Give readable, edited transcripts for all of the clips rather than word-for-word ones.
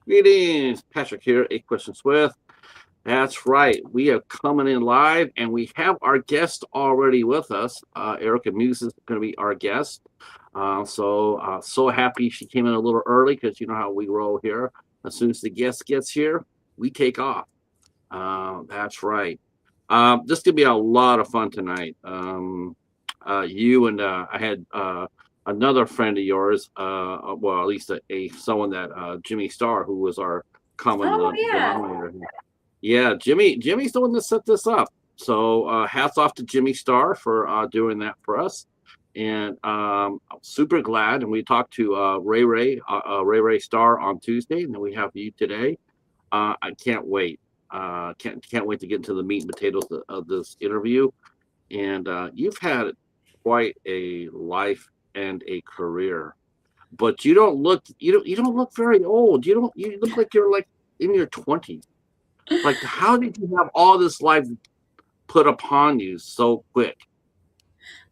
Greetings, Patrick here, 8 Questions With. That's right, we are coming in live, and we have our guest already with us. Erica Muse is going to be our guest. So happy she came in a little early because you know how we roll here. As soon as the guest gets here, we take off. That's right. This could be a lot of fun tonight. You and I had another friend of yours, well, at least a someone that Jimmy Starr, who was our common Oh yeah. denominator. Yeah, Jimmy's the one that set this up. So hats off to Jimmy Starr for doing that for us. And I'm super glad. And we talked to Ray Starr on Tuesday, and then we have you today. I can't wait. Can't wait to get into the meat and potatoes of this interview. And you've had quite a life and a career, but you don't look very old. You look like you're like in your 20s. Like, how did you have all this life put upon you so quick?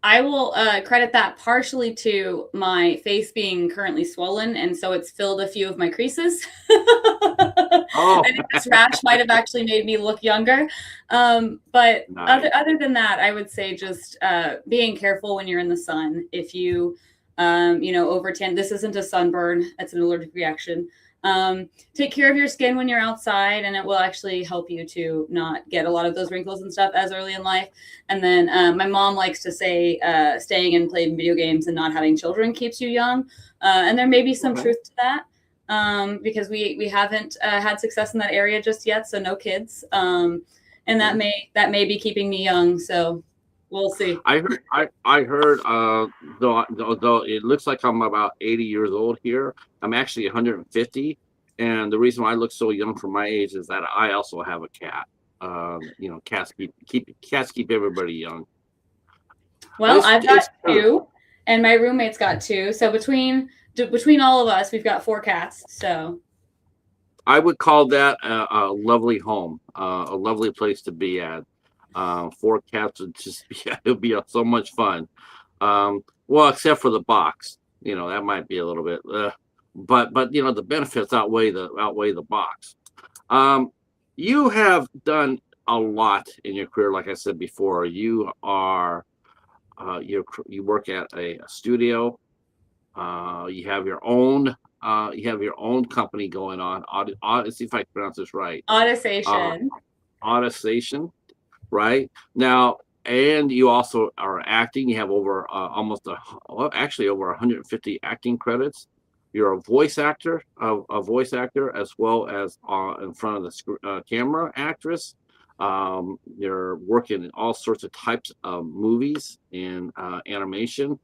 I will credit that partially to my face being currently swollen, and so it's filled a few of my creases. I Oh, think this rash might have actually made me look younger. But nice. other than that, I would say just being careful when you're in the sun. If you, over tan, this isn't a sunburn, it's an allergic reaction. Take care of your skin when you're outside, and it will actually help you to not get a lot of those wrinkles and stuff as early in life. And then my mom likes to say staying and playing video games and not having children keeps you young. And there may be some Okay. truth to that because we haven't had success in that area just yet. So no kids. And Okay. that may be keeping me young. So we'll see. I heard though it looks like I'm about 80 years old here. I'm actually 150, and the reason why I look so young for my age is that I also have a cat. Cats keep everybody young. Well, I've got It's true. two, and my roommate's got two. So between all of us, we've got four cats. So I would call that a lovely home, a lovely place to be at. Four cats would just be it would be so much fun. Well, except for the box, that might be a little bit, but the benefits outweigh the box. Um, you have done a lot in your career, like I said before. You work at a studio. You have your own company going on. Let's see if I can pronounce this right. Uh, Audisation. Audisation, right? Now, and you also are acting. You have over well, actually over 150 acting credits. You're a voice actor as well as in front of the camera actress. You're working in all sorts of types of movies and animation.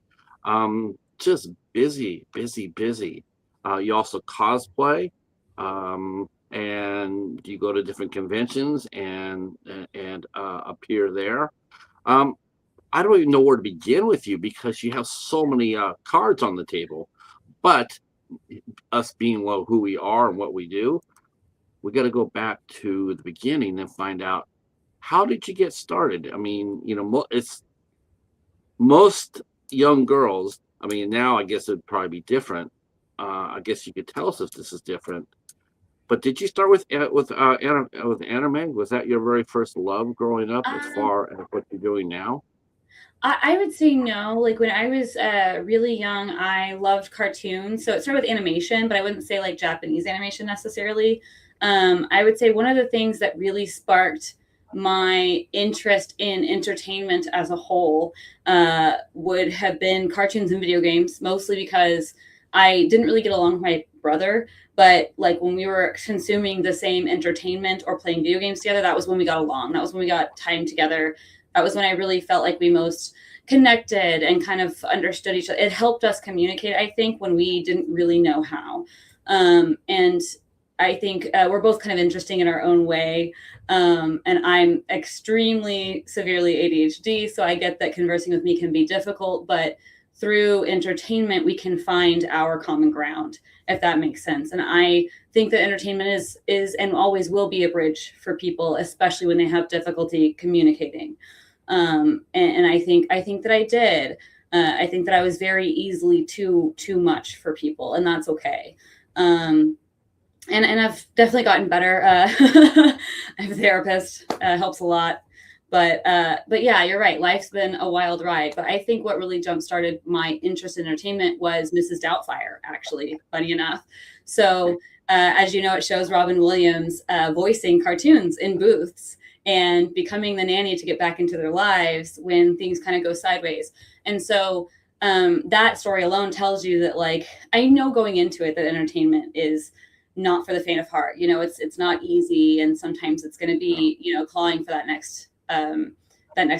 Just busy, busy, busy. You also cosplay. And you go to different conventions and appear there. Um, I don't even know where to begin with you because you have so many cards on the table. But us being who we are and what we do, we got to go back to the beginning and find out how did you get started. I mean, it's most young girls. I mean, now I guess it'd probably be different. I guess you could tell us if this is different. But did you start with anime? Was that your very first love growing up, as Um, far as what you're doing now? I would say no. Like when I was really young, I loved cartoons. So it started with animation, but I wouldn't say like Japanese animation necessarily. I would say one of the things that really sparked my interest in entertainment as a whole would have been cartoons and video games, mostly because I didn't really get along with my brother. But like when we were consuming the same entertainment or playing video games together, that was when we got along. That was when we got time together. That was when I really felt like we most connected and kind of understood each other. It helped us communicate, I think, when we didn't really know how. And I think we're both kind of interesting in our own way. And I'm extremely severely ADHD, so I get that conversing with me can be difficult, but through entertainment, we can find our common ground, if that makes sense. And I think that entertainment is and always will be a bridge for people, especially when they have difficulty communicating. And I think that I did. I think that I was very easily too much for people, and that's okay. Um, and I've definitely gotten better. I have a therapist, helps a lot. But yeah, you're right. Life's been a wild ride. But I think what really jump started my interest in entertainment was Mrs. Doubtfire, actually, funny enough. So as you know, it shows Robin Williams voicing cartoons in booths and becoming the nanny to get back into their lives when things kind of go sideways. And so that story alone tells you that, like, I know going into it that entertainment is not for the faint of heart. You know, it's not easy, and sometimes it's going to be, you know, clawing for that next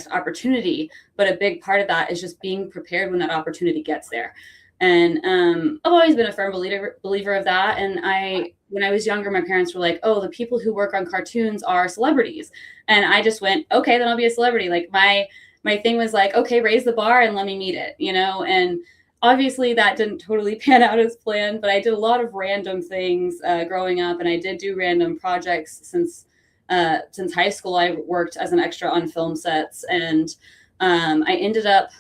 opportunity. But a big part of that is just being prepared when that opportunity gets there. And I've always been a firm believer of that. And when I was younger, my parents were like, "Oh, the people who work on cartoons are celebrities," and I just went, "Okay, then I'll be a celebrity." Like my thing was like, "Okay, raise the bar and let me meet it," you know. And obviously that didn't totally pan out as planned, but I did a lot of random things growing up, and I did do random projects since high school. I worked as an extra on film sets, and I ended up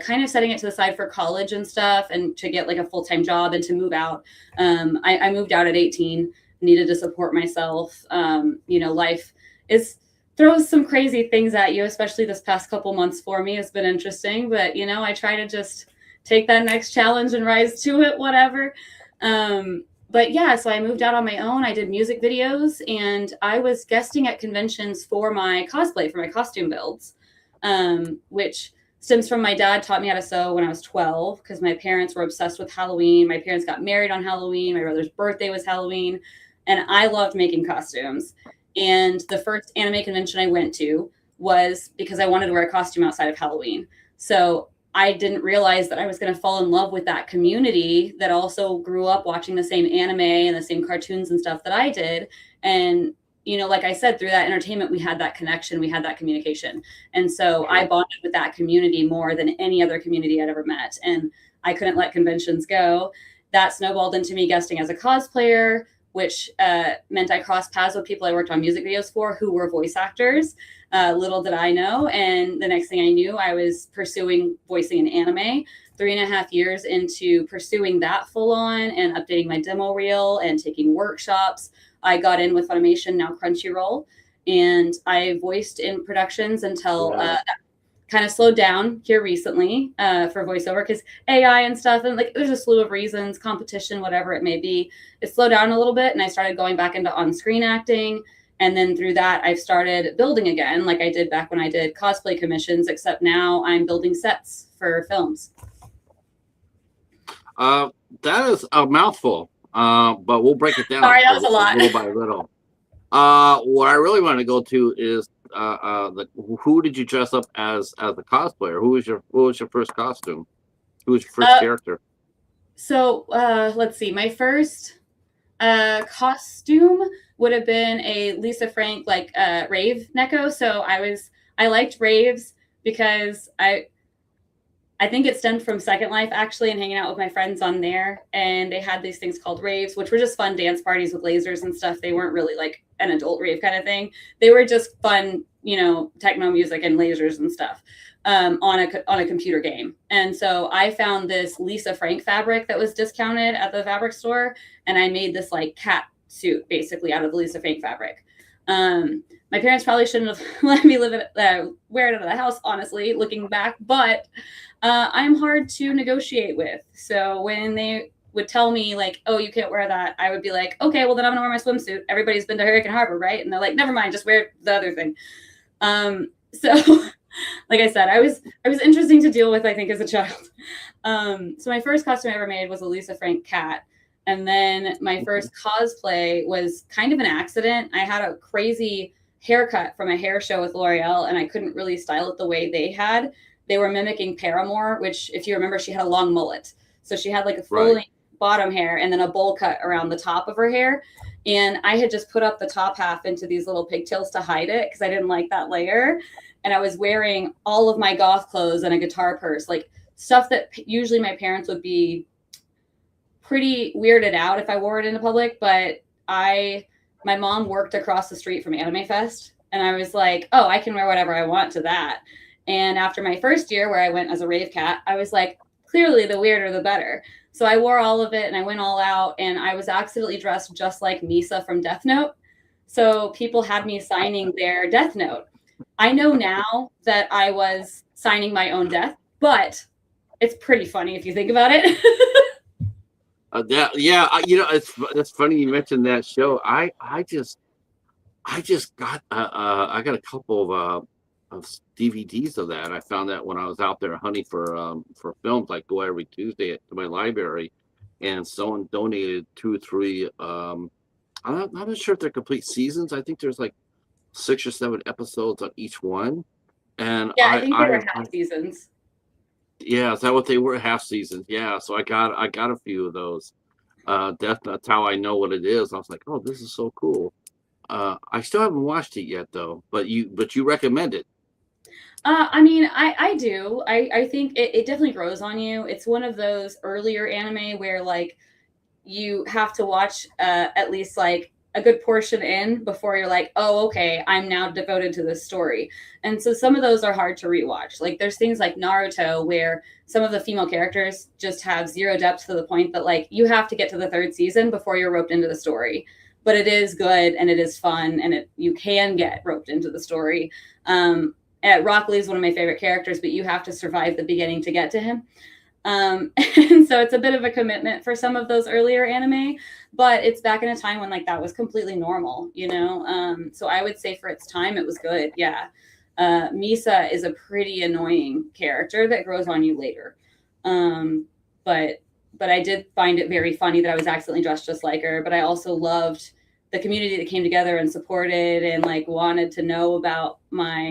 kind of setting it to the side for college and stuff, and to get like a full-time job and to move out. I moved out at 18, needed to support myself. You know, life is throws some crazy things at you, especially this past couple months for me has been interesting. But you know, I try to just take that next challenge and rise to it, whatever. But yeah, so I moved out on my own. I did music videos, and I was guesting at conventions for my cosplay, for my costume builds, which stems from my dad taught me how to sew when I was 12, because my parents were obsessed with Halloween. My parents got married on Halloween. My brother's birthday was Halloween, and I loved making costumes. And the first anime convention I went to was because I wanted to wear a costume outside of Halloween. So I didn't realize that I was going to fall in love with that community that also grew up watching the same anime and the same cartoons and stuff that I did. And, you know, like I said, through that entertainment, we had that connection, we had that communication. And so I bonded with that community more than any other community I'd ever met. And I couldn't let conventions go. That snowballed into me guesting as a cosplayer, which meant I crossed paths with people I worked on music videos for who were voice actors. Little did I know. And the next thing I knew, I was pursuing voicing in anime. 3.5 years into pursuing that full on and updating my demo reel and taking workshops, I got in with Funimation, now Crunchyroll. And I voiced in productions until that kind of slowed down here recently for voiceover, because AI and stuff, and like there's a slew of reasons, competition, whatever it may be. It slowed down a little bit, and I started going back into on-screen acting. And then through that, I've started building again, like I did back when I did cosplay commissions, except now I'm building sets for films. That is a mouthful, but we'll break it down. Sorry, that was a lot. Little by little. What I really want to go to is who did you dress up as a cosplayer? What was your first costume? Who was your first character? So let's see. My first costume would have been a Lisa Frank, like rave Neko. So I liked raves because I think it stemmed from Second Life, actually, and hanging out with my friends on there. And they had these things called raves, which were just fun dance parties with lasers and stuff. They weren't really like an adult rave kind of thing. They were just fun, you know, techno music and lasers and stuff on a computer game. And so I found this Lisa Frank fabric that was discounted at the fabric store, and I made this like cat suit basically out of the Lisa Frank fabric. My parents probably shouldn't have let me wear it out of the house, honestly, looking back, but I'm hard to negotiate with. So when they would tell me like, "Oh, you can't wear that," I would be like, "Okay, well then I'm gonna wear my swimsuit. Everybody's been to Hurricane Harbor, right?" And they're like, "Never mind, just wear the other thing." So like I said, I was interesting to deal with, I think, as a child. So my first costume I ever made was a Lisa Frank cat. And then my first cosplay was kind of an accident. I had a crazy haircut from a hair show with L'Oreal, and I couldn't really style it the way they had. They were mimicking Paramore, which, if you remember, she had a long mullet. So she had like a full bottom hair and then a bowl cut around the top of her hair. And I had just put up the top half into these little pigtails to hide it because I didn't like that layer. And I was wearing all of my goth clothes and a guitar purse, like stuff that usually my parents would be pretty weirded out if I wore it into public. But my mom worked across the street from Anime Fest, and I was like, oh, I can wear whatever I want to that. And after my first year where I went as a rave cat, I was like, clearly the weirder the better. So I wore all of it and I went all out, and I was accidentally dressed just like Misa from Death Note. So people had me signing their Death Note. I know now that I was signing my own death, but it's pretty funny if you think about it. It's funny you mentioned that show. I just got I got a couple of DVDs of that. I found that when I was out there hunting for films, like go every Tuesday to my library, and someone donated 2 or 3. I'm not sure if they're complete seasons. I think there's like 6 or 7 episodes on each one, and Yeah, I think they were half seasons. yeah, is that what they were? Half seasons. Yeah, so I got a few of those. That's how I know what it is. I was like, oh, this is so cool. I still haven't watched it yet though, but you recommend it. I mean, I do. I think it definitely grows on you. It's one of those earlier anime where like you have to watch at least like a good portion in before you're like, oh, okay, I'm now devoted to this story. And so some of those are hard to rewatch. Like there's things like Naruto where some of the female characters just have zero depth to the point that like you have to get to the third season before you're roped into the story. But it is good and it is fun and you can get roped into the story. Rock Lee is one of my favorite characters, but you have to survive the beginning to get to him. And so it's a bit of a commitment for some of those earlier anime, but it's back in a time when like that was completely normal, you know? So I would say for its time, it was good. Yeah. Misa is a pretty annoying character that grows on you later. But I did find it very funny that I was accidentally dressed just like her, but I also loved the community that came together and supported and like wanted to know about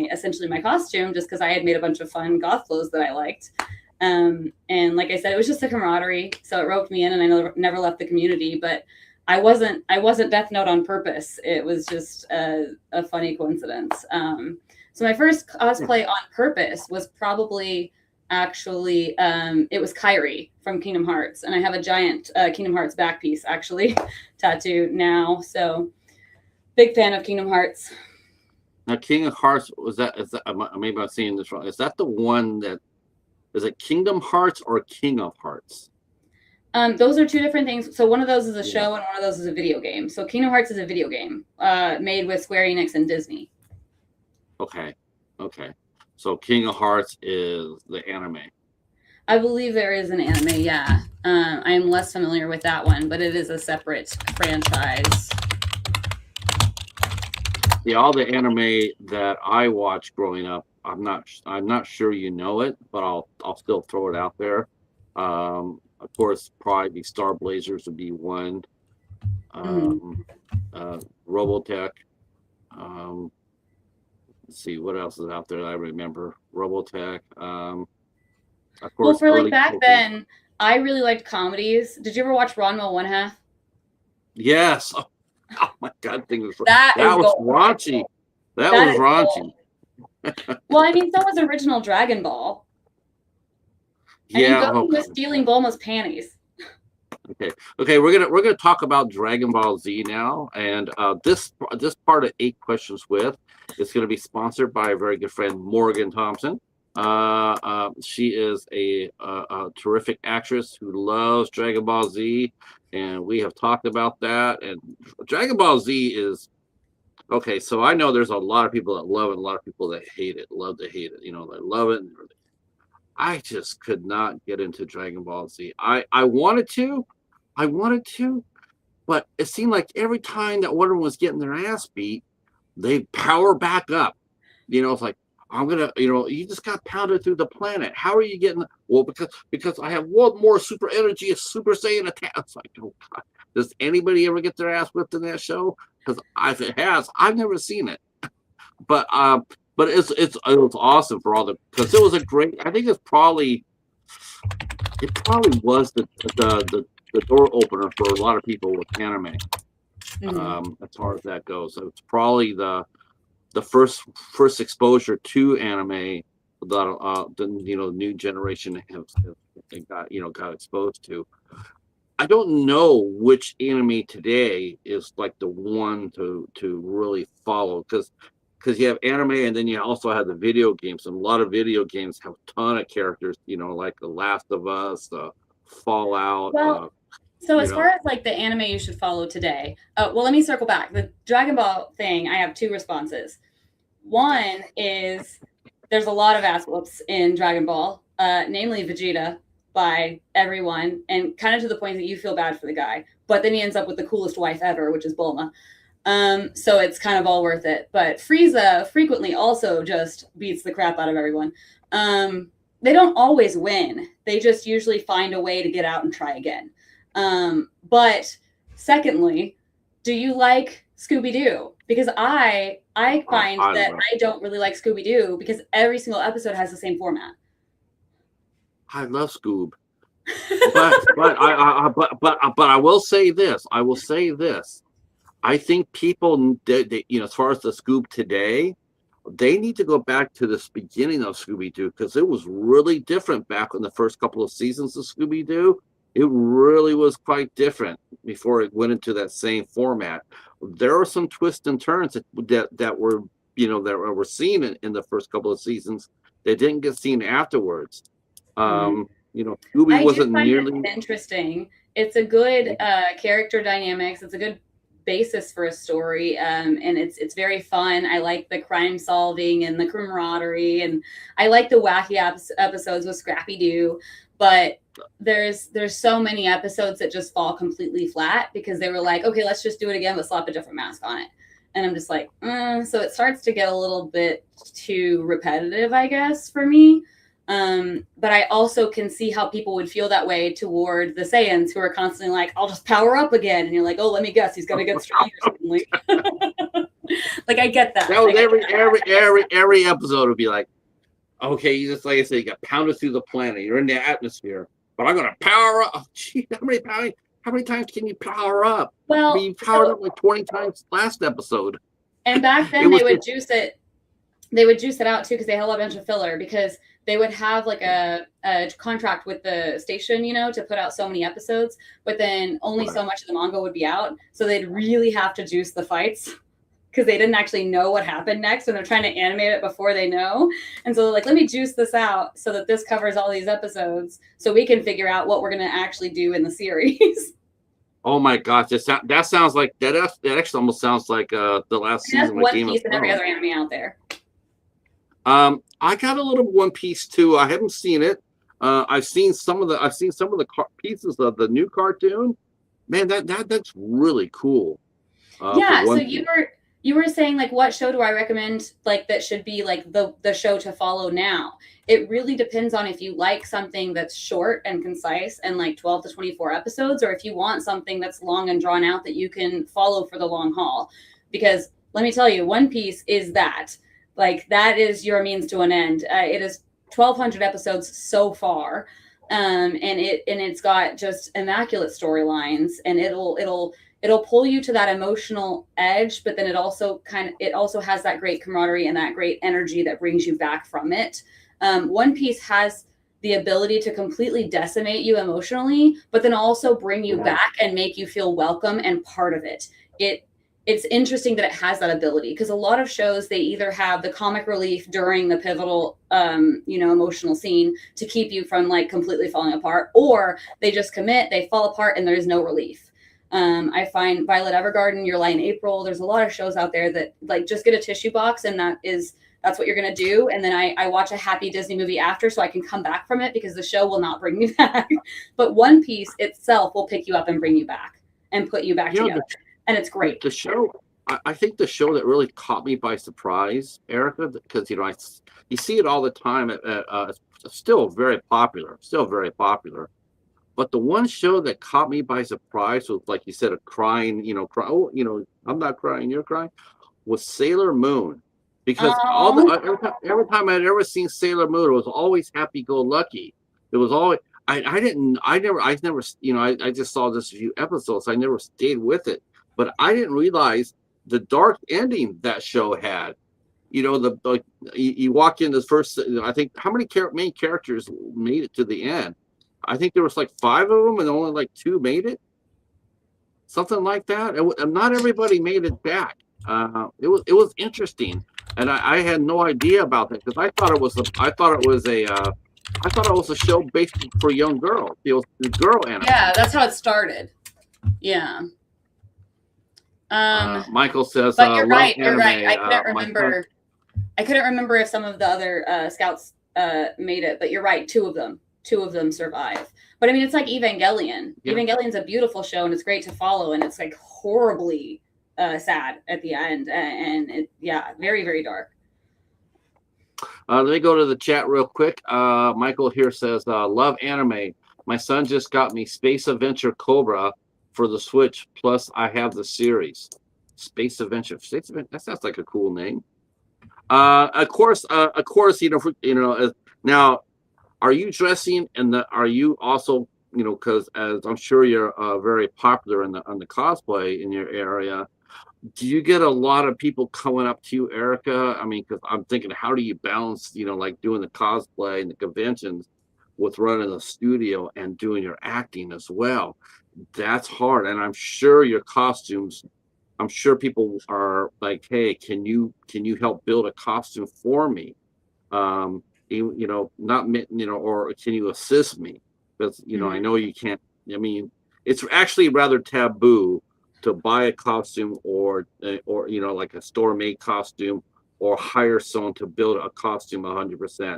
essentially my costume just because I had made a bunch of fun goth clothes that I liked. And like I said, it was just a camaraderie. So it roped me in and I never left the community, but I wasn't Death Note on purpose. It was just a funny coincidence. So my first cosplay on purpose was probably actually, it was Kairi from Kingdom Hearts. And I have a giant Kingdom Hearts back piece actually tattooed now. So big fan of Kingdom Hearts. Now, King of Hearts is that maybe I'm seeing this wrong. Is that the one that is it Kingdom Hearts or King of Hearts? Those are two different things. So one of those is a show and one of those is a video game. So Kingdom Hearts is a video game made with Square Enix and Disney. Okay. So King of Hearts is the anime. I believe there is an anime, yeah. I'm less familiar with that one, but it is a separate franchise. Yeah, all the anime that I watched growing up, I'm not sure you know it, but I'll still throw it out there. Of course, probably Star Blazers would be one. Robotech. Let's see what else is out there that I remember. Robotech. Of course, well, for like back then, I really liked comedies. Did you ever watch Ranma One Half? Yes. Oh my God, thing was that was raunchy. That was raunchy. Well, I mean, so was original Dragon Ball. Yeah, Goku was stealing Bulma's panties. Okay, we're gonna talk about Dragon Ball Z now, and this part of 8 Questions With is gonna be sponsored by a very good friend, Morgan Thompson. She is a terrific actress who loves Dragon Ball Z, and we have talked about that. And Dragon Ball Z is okay. So I know there's a lot of people that love it, and a lot of people that hate it, love to hate it. You know, they love it. I just could not get into Dragon Ball Z. I wanted to, but it seemed like every time that one was getting their ass beat, they power back up. You know, it's like, I'm gonna, you just got pounded through the planet. How are you getting? Well, because I have one more super energy, a Super Saiyan attack. It's like, oh God, does anybody ever get their ass whipped in that show? Because if it has, I've never seen it. But it was awesome for all because it was a great. I think it probably was the door opener for a lot of people with anime. As far as that goes, so it's probably the first exposure to anime that the new generation got exposed to. I don't know which anime today is like the one to really follow because you have anime and then you also have the video games, and a lot of video games have a ton of characters, like The Last of Us, Fallout. Well, so You as know, far as like the anime you should follow today, well, let me circle back. The Dragon Ball thing, I have two responses. One is there's a lot of ass whoops in Dragon Ball, namely Vegeta by everyone, and kind of to the point that you feel bad for the guy. But then he ends up with the coolest wife ever, which is Bulma. So it's kind of all worth it. But Frieza frequently also just beats the crap out of everyone. They don't always win. They just usually find a way to get out and try again. But secondly, do you like Scooby Doo? Because I find that I don't really like Scooby Doo because every single episode has the same format. I love Scoob, but I will say this. I will say this. I think people, you know, as far as the Scoob today, they need to go back to this beginning of Scooby Doo because it was really different back in the first couple of seasons of Scooby Doo. It really was quite different before it went into that same format. There are some twists and turns that were, you know, that were seen in the first couple of seasons that didn't get seen afterwards. You know, Scooby wasn't nearly interesting. It's a good character dynamics. It's a good basis for a story, and it's very fun. I like the crime solving and the camaraderie, and I like the wacky episodes with Scrappy Doo. But there's so many episodes that just fall completely flat because they were like, okay, let's just do it again, but slap a different mask on it. And I'm just like, so it starts to get a little bit too repetitive, I guess, for me. But I also can see how people would feel that way toward the Saiyans who are constantly like, I'll just power up again. And you're like, oh, let me guess, he's going to get stronger suddenly. Like, I get that. That was every episode would be like, okay, you just, like I said, you got pounded through the planet. You're in the atmosphere, but I'm going to power up. Oh, gee, how many times can you power up? Well, I mean, you powered up like 20 times last episode. And back then they would juice it. They would juice it out too because they had a bunch of filler because they would have like a contract with the station, you know, to put out so many episodes, but then only so much of the manga would be out. So they'd really have to juice the fights because they didn't actually know what happened next and they're trying to animate it before they know. And so they're like, let me juice this out so that this covers all these episodes so we can figure out what we're going to actually do in the series. Oh my gosh, that sounds like that actually almost sounds like the last season of Game of Thrones. And every other anime out there. I got a little One Piece too. I haven't seen it. I've seen some of the pieces of the new cartoon. Man, that's really cool. Yeah. So you were saying like, what show do I recommend like that should be like the show to follow now? It really depends on if you like something that's short and concise and like 12 to 24 episodes, or if you want something that's long and drawn out that you can follow for the long haul. Because let me tell you, One Piece is that. Like that is your means to an end. It is 1,200 episodes so far, and it's got just immaculate storylines, and it'll pull you to that emotional edge. But then it also has that great camaraderie and that great energy that brings you back from it. One Piece has the ability to completely decimate you emotionally, but then also bring you back and make you feel welcome and part of it. It's interesting that it has that ability because a lot of shows, they either have the comic relief during the pivotal, emotional scene to keep you from like completely falling apart, or they just commit, they fall apart and there's no relief. I find Violet Evergarden, Your Lie in April, there's a lot of shows out there that like just get a tissue box and that's what you're going to do. And then I watch a happy Disney movie after so I can come back from it because the show will not bring me back. But One Piece itself will pick you up and bring you back and put you back together. And it's great. The show, I think the show that really caught me by surprise, Erica, because you see it all the time. It's still very popular. But the one show that caught me by surprise was, like you said, a crying, I'm not crying, you're crying, was Sailor Moon. Because every time I'd ever seen Sailor Moon, it was always happy-go-lucky. It was always I just saw this few episodes. I never stayed with it. But I didn't realize the dark ending that show had. You know, you walk in the first. I think how many main characters made it to the end? I think there was like 5 of them, and only like 2 made it. Something like that. And not everybody made it back. It was interesting, and I had no idea about that because I thought it was I thought it was a show based for young girls. It was the girl anime. Yeah, that's how it started. Yeah. Michael says, but you're love right. anime. You're right. I couldn't My remember. I couldn't remember if some of the other scouts made it, but you're right. Two of them survive. But I mean, it's like Evangelion. Yeah. Evangelion's a beautiful show, and it's great to follow, and it's like horribly sad at the end, and it, yeah, very, very dark. Let me go to the chat real quick. Michael here says, love anime. My son just got me Space Adventure Cobra for the Switch. Plus, I have the series. Space Adventure. That sounds like a cool name. Of course. Now, are you dressing are you also, because as I'm sure you're very popular on the cosplay in your area, do you get a lot of people coming up to you, Erica? I mean, because I'm thinking, how do you balance, like doing the cosplay and the conventions with running a studio and doing your acting as well? That's hard. And I'm sure your costumes, I'm sure people are like, hey, can you help build a costume for me? Not, or can you assist me? Because, I know you can't, I mean, it's actually rather taboo to buy a costume or like a store-made costume, or hire someone to build a costume 100%.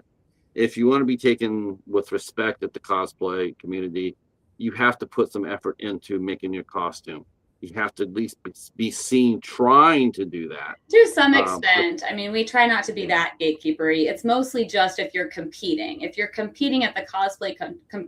If you want to be taken with respect at the cosplay community, you have to put some effort into making your costume. You have to at least be seen trying to do that. To some extent. I mean, we try not to be that gatekeepery. It's mostly just if you're competing. If you're competing at the cosplay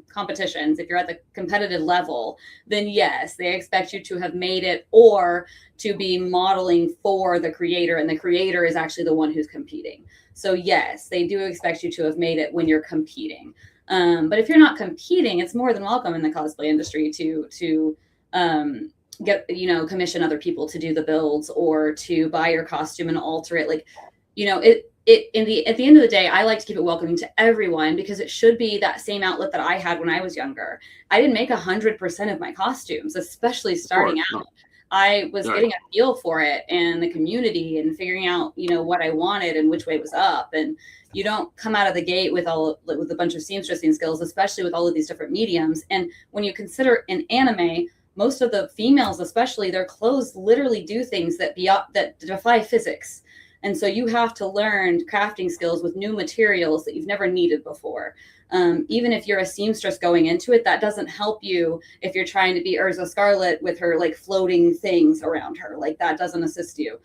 competitions, if you're at the competitive level, then yes, they expect you to have made it or to be modeling for the creator, and the creator is actually the one who's competing. So yes, they do expect you to have made it when you're competing. But if you're not competing, it's more than welcome in the cosplay industry to commission other people to do the builds or to buy your costume and alter it. Like, at the end of the day, I like to keep it welcoming to everyone, because it should be that same outlet that I had when I was younger. I didn't make 100% of my costumes, especially starting out. I was getting a feel for it and the community and figuring out, what I wanted and which way was up. And you don't come out of the gate with a bunch of seamstressing skills, especially with all of these different mediums. And when you consider an anime, most of the females, especially, their clothes literally do things that defy physics. And so you have to learn crafting skills with new materials that you've never needed before. Even if you're a seamstress going into it, that doesn't help you if you're trying to be Urza Scarlet with her like floating things around her. Like, that doesn't assist you.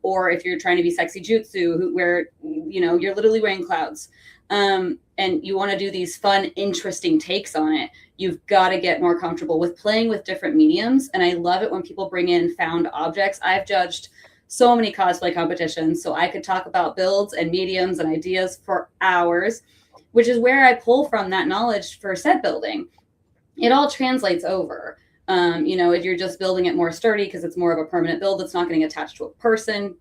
Or if you're trying to be sexy jutsu, where you're literally wearing clouds, and you want to do these fun, interesting takes on it, you've got to get more comfortable with playing with different mediums. And I love it when people bring in found objects. I've judged so many cosplay competitions, so I could talk about builds and mediums and ideas for hours, which is where I pull from that knowledge for set building. It all translates over. If you're just building it more sturdy because it's more of a permanent build that's not getting attached to a person,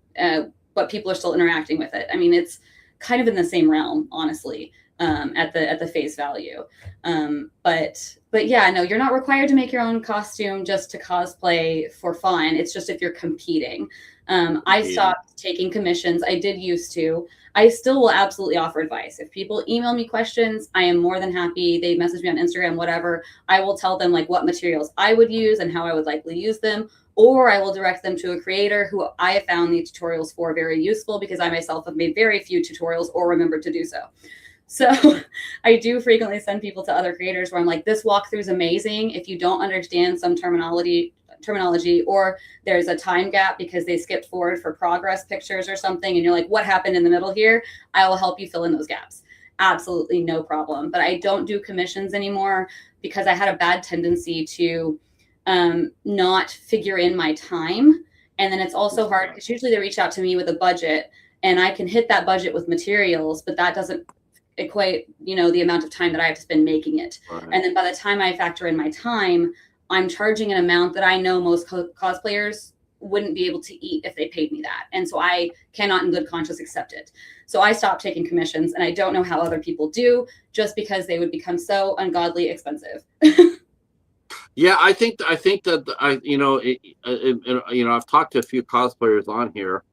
but people are still interacting with it. I mean, it's kind of in the same realm, honestly, at the face value. But yeah, no, you're not required to make your own costume just to cosplay for fun. It's just if you're competing. I stopped taking commissions. I did used to. I still will absolutely offer advice. If people email me questions, I am more than happy. They message me on Instagram, whatever. I will tell them like what materials I would use and how I would likely use them. Or I will direct them to a creator who I have found the tutorials for very useful, because I myself have made very few tutorials or remembered to do so. So I do frequently send people to other creators where I'm like, this walkthrough is amazing. If you don't understand some terminology, or there's a time gap because they skipped forward for progress pictures or something, and you're like, what happened in the middle here? I will help you fill in those gaps. Absolutely no problem. But I don't do commissions anymore because I had a bad tendency to not figure in my time. And then it's also hard because usually they reach out to me with a budget, and I can hit that budget with materials, but that doesn't equate, the amount of time that I have to spend making it. Right. And then by the time I factor in my time, I'm charging an amount that I know most cosplayers wouldn't be able to eat if they paid me that. And so I cannot in good conscience accept it. So I stopped taking commissions, and I don't know how other people do, just because they would become so ungodly expensive. Yeah, I think that I've talked to a few cosplayers on here,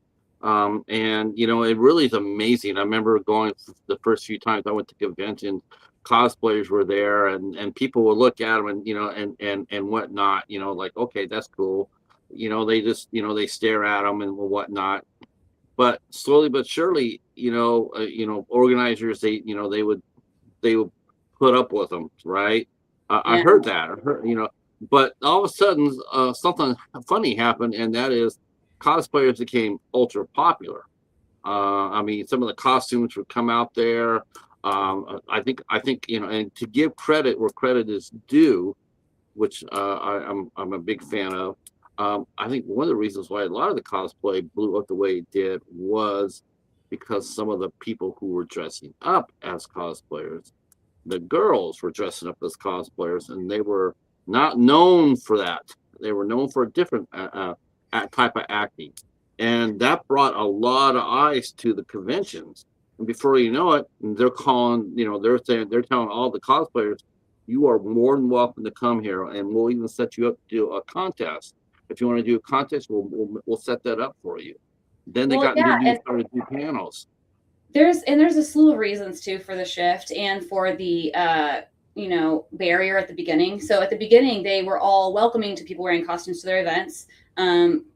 And it really is amazing. I remember going the first few times I went to conventions, cosplayers were there, and people would look at them, and and whatnot. Like, okay, that's cool. They just they stare at them and whatnot. But slowly but surely, organizers, they would put up with them, right? I Yeah. heard that. But all of a sudden, something funny happened, and that is cosplayers became ultra popular. I mean, some of the costumes would come out there. I think, and to give credit where credit is due, which I'm a big fan of. I think one of the reasons why a lot of the cosplay blew up the way it did was because some of the people who were dressing up as cosplayers, the girls were dressing up as cosplayers, and they were not known for that. They were known for a different type of acting, and that brought a lot of eyes to the conventions. And before you know it, they're calling, they're telling all the cosplayers, you are more than welcome to come here, and we'll even set you up to do a contest. If you want to do a contest, we'll set that up for you. Then they Well, got yeah, introduced to do panels. there's a slew of reasons too for the shift and for the barrier at the beginning. So at the beginning, they were all welcoming to people wearing costumes to their events.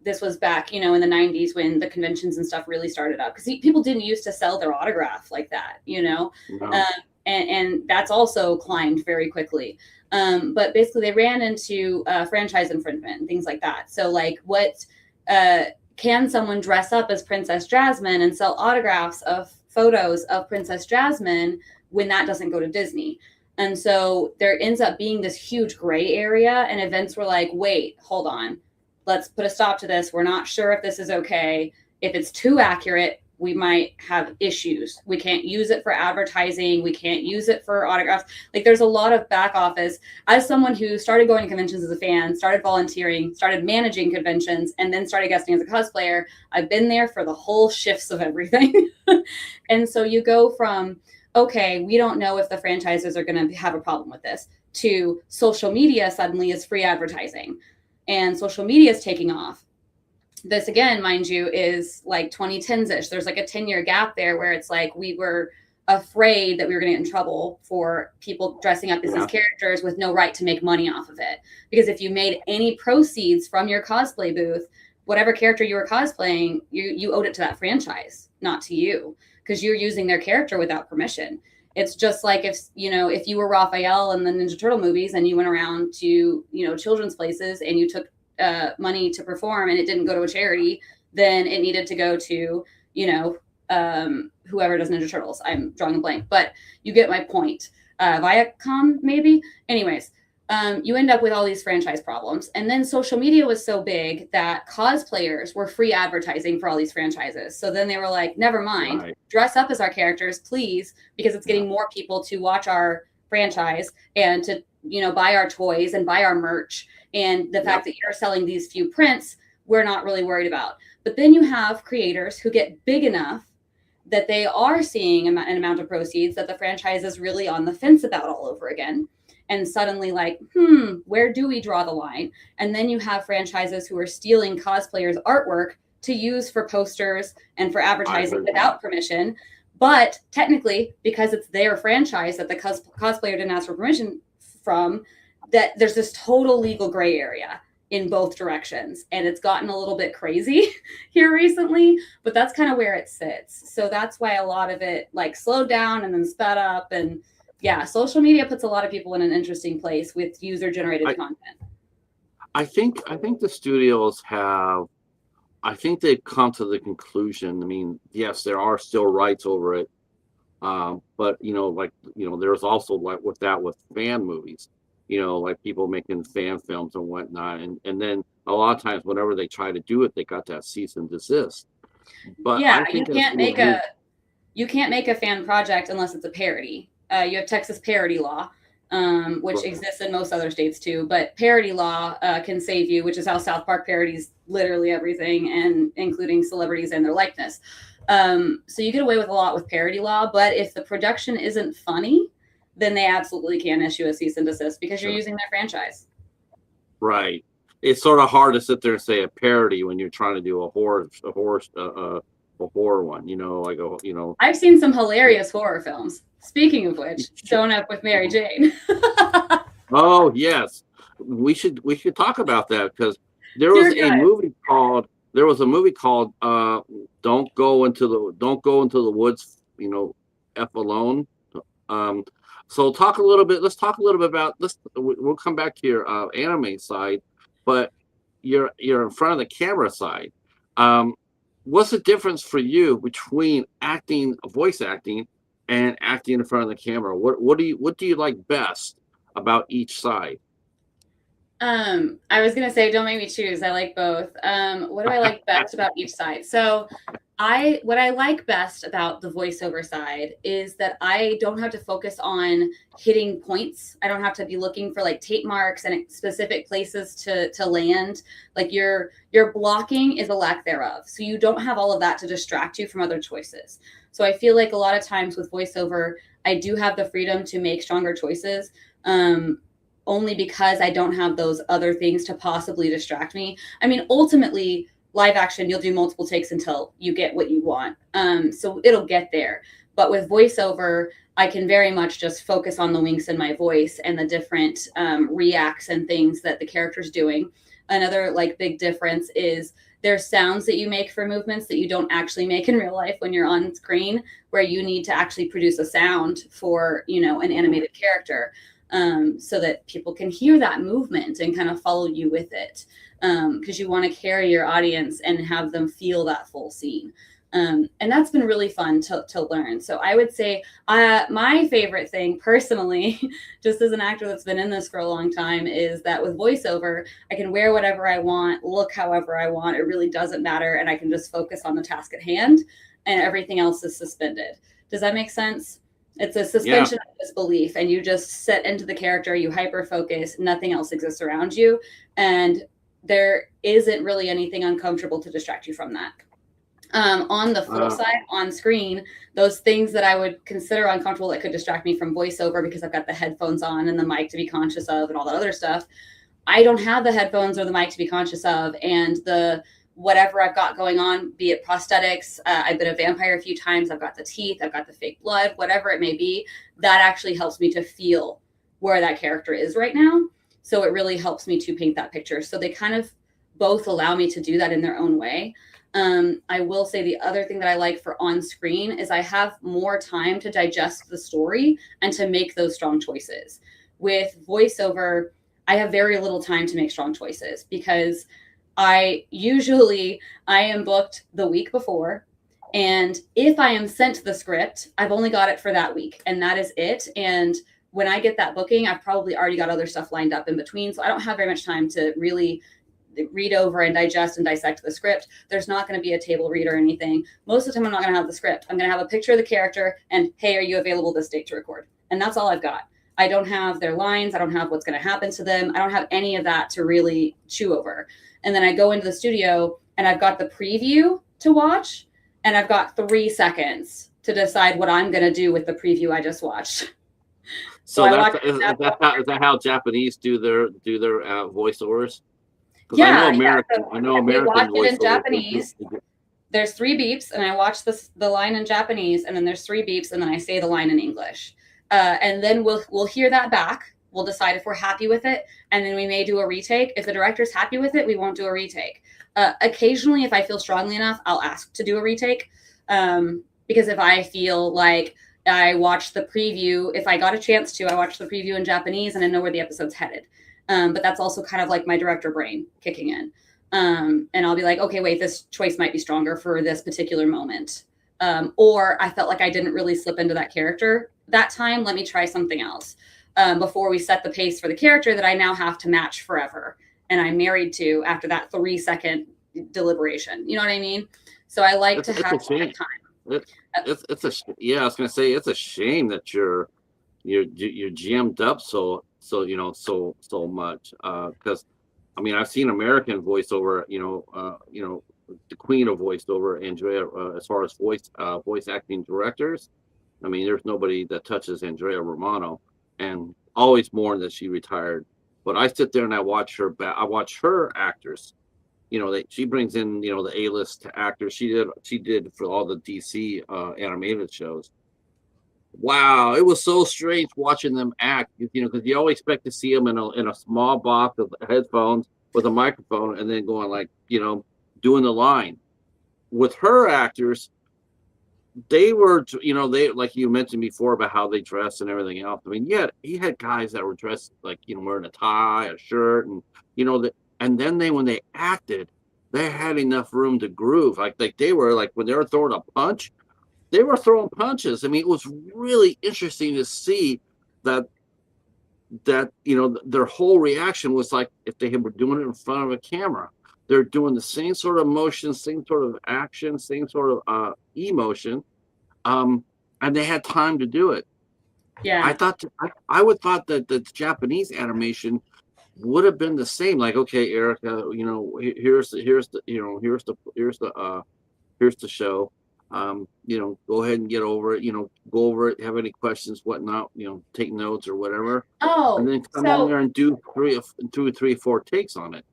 This was back, in the 90s when the conventions and stuff really started up, because people didn't used to sell their autograph like that, No. and that's also climbed very quickly. But basically, they ran into franchise infringement and things like that. So, like, what can someone dress up as Princess Jasmine and sell autographs of photos of Princess Jasmine when that doesn't go to Disney? And so there ends up being this huge gray area, and events were like, wait, hold on. Let's put a stop to this. We're not sure if this is okay. If it's too accurate, we might have issues. We can't use it for advertising. We can't use it for autographs. Like, there's a lot of back office. As someone who started going to conventions as a fan, started volunteering, started managing conventions, and then started guesting as a cosplayer, I've been there for the whole shifts of everything. And so you go from, okay, we don't know if the franchises are going to have a problem with this, to social media suddenly is free advertising, and social media is taking off. This, again, mind you, is like 2010s-ish. There's like a 10-year gap there where it's like we were afraid that we were going to get in trouble for people dressing up as these characters with no right to make money off of it. Because if you made any proceeds from your cosplay booth, whatever character you were cosplaying, you owed it to that franchise, not to you, because you're using their character without permission. It's just like if you were Raphael in the Ninja Turtle movies and you went around to children's places and you took money to perform and it didn't go to a charity, then it needed to go to whoever does Ninja Turtles. I'm drawing a blank, but you get my point. Viacom, maybe. Anyways, you end up with all these franchise problems. And then social media was so big that cosplayers were free advertising for all these franchises. So then they were like, never mind, dress up as our characters, please, because it's getting more people to watch our franchise and to buy our toys and buy our merch. And the fact that you're selling these few prints, we're not really worried about. But then you have creators who get big enough that they are seeing an amount of proceeds that the franchise is really on the fence about all over again. And suddenly like, where do we draw the line? And then you have franchises who are stealing cosplayers' artwork to use for posters and for advertising without permission. But technically, because it's their franchise that the cosplayer didn't ask for permission from, that there's this total legal gray area in both directions. And it's gotten a little bit crazy here recently, but that's kind of where it sits. So that's why a lot of it like slowed down and then sped up. And yeah, social media puts a lot of people in an interesting place with user generated content. I think the studios they've come to the conclusion. I mean, yes, there are still rights over it. But there's also like with fan movies, like people making fan films and whatnot. And then a lot of times whenever they try to do it, they got that cease and desist. But yeah, you can't make a fan project unless it's a parody. You have Texas parody law, which exists in most other states too. But parody law can save you, which is how South Park parodies literally everything, and including celebrities and their likeness. So you get away with a lot with parody law. But if the production isn't funny, then they absolutely can issue a cease and desist because you're using their franchise. Right. It's sort of hard to sit there and say a parody when you're trying to do a horror horror one, you know, like a, you know. I've seen some hilarious horror films. Speaking of which, Showing Up with Mary Jane. Oh yes, we should talk about that because there Dear was a God. movie called Don't Go into the Woods, you know, F alone. Um, so talk a little bit. Let's talk a little bit about this. We'll come back to your anime side, but you're in front of the camera side. Um, what's the difference for you between acting, voice acting, and acting in front of the camera? What do you like best about each side? I was gonna say, don't make me choose. I like both. What do I like best about each side? So what I like best about the voiceover side is that I don't have to focus on hitting points. I don't have to be looking for like tape marks and specific places to land. Like your blocking is a lack thereof. So you don't have all of that to distract you from other choices. So I feel like a lot of times with voiceover, I do have the freedom to make stronger choices. Only because I don't have those other things to possibly distract me. I mean, ultimately, live action, you'll do multiple takes until you get what you want. So it'll get there. But with voiceover, I can very much just focus on the winks in my voice and the different reacts and things that the character's doing. Another like big difference is there's sounds that you make for movements that you don't actually make in real life when you're on screen, where you need to actually produce a sound for, you know, an animated character. So that people can hear that movement and kind of follow you with it, because you want to carry your audience and have them feel that full scene. And that's been really fun to learn. So I would say my favorite thing personally, just as an actor that's been in this for a long time, is that with voiceover, I can wear whatever I want, look however I want. It really doesn't matter. And I can just focus on the task at hand and everything else is suspended. Does that make sense? It's a Yeah. suspension of disbelief, and you just set into the character, you hyper focus, nothing else exists around you. And there isn't really anything uncomfortable to distract you from that. On the flip Uh, side, on screen, those things that I would consider uncomfortable that could distract me from voiceover because I've got the headphones on and the mic to be conscious of and all that other stuff, I don't have the headphones or the mic to be conscious of. And the whatever I've got going on, be it prosthetics, I've been a vampire a few times, I've got the teeth, I've got the fake blood, whatever it may be, that actually helps me to feel where that character is right now. So it really helps me to paint that picture. So they kind of both allow me to do that in their own way. I will say the other thing that I like for on screen is I have more time to digest the story and to make those strong choices. With voiceover, I have very little time to make strong choices because I am booked the week before. And if I am sent the script, I've only got it for that week and that is it. And when I get that booking, I've probably already got other stuff lined up in between. So I don't have very much time to really read over and digest and dissect the script. There's not going to be a table read or anything. Most of the time, I'm not going to have the script. I'm going to have a picture of the character and, hey, are you available this date to record? And that's all I've got. I don't have their lines. I don't have what's going to happen to them. I don't have any of that to really chew over. And then I go into the studio and I've got the preview to watch and I've got 3 seconds to decide what I'm going to do with the preview I just watched. so is that how Japanese do their voiceovers? Because Yeah, I know we watch American it in voiceovers. Japanese. There's 3 beeps, and I watch the line in Japanese, and then there's 3 beeps, and then I say the line in English. And then we'll hear that back. We'll decide if we're happy with it, and then we may do a retake. If the director's happy with it, we won't do a retake. Occasionally, if I feel strongly enough, I'll ask to do a retake. Because if I feel like I watched the preview, if I got a chance to, I watched the preview in Japanese, and I know where the episode's headed. But that's also kind of like my director brain kicking in. And I'll be like, okay, wait, this choice might be stronger for this particular moment. Or I felt like I didn't really slip into that character that time. Let me try something else before we set the pace for the character that I now have to match forever. And I'm married to after that 3-second deliberation. You know what I mean? So I like to have that time. I was gonna say it's a shame that you're jammed up so much because I mean I've seen American voiceover, the queen of voiceover, Andrea, as far as voice acting directors. I mean, there's nobody that touches Andrea Romano, and always mourn that she retired. But I sit there and I watch her actors, she brings in the A-list actors. She did for all the DC animated shows. Wow, it was so strange watching them act. Because you always expect to see them in a small box with headphones with a microphone, and then going like doing the line. With her actors, they were, they, like you mentioned before about how they dress and everything else. I mean, yeah, he had guys that were dressed like, wearing a tie, a shirt, and and then when they acted, they had enough room to groove. Like they were like when they were throwing a punch, they were throwing punches. I mean, it was really interesting to see that their whole reaction was like if they were doing it in front of a camera. They're doing the same sort of motion, same sort of action, same sort of emotion, and they had time to do it. Yeah. I would thought that the Japanese animation would have been the same. Like, okay, Erica, here's the show. Go ahead and get over it. Go over it. Have any questions, whatnot. Take notes or whatever. Oh, and then come in there and do 2 or 3 or 4 takes on it.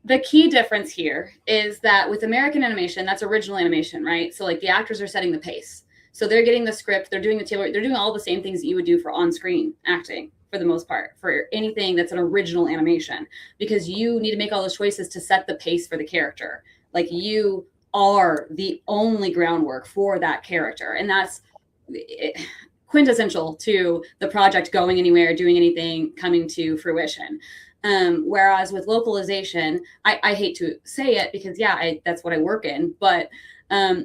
The key difference here is that with American animation, that's original animation, right? So like the actors are setting the pace. So they're getting the script, they're doing they're doing all the same things that you would do for on-screen acting for the most part, for anything that's an original animation, because you need to make all those choices to set the pace for the character. Like you are the only groundwork for that character. And that's quintessential to the project going anywhere, doing anything, coming to fruition. Whereas with localization, I hate to say it because that's what I work in, but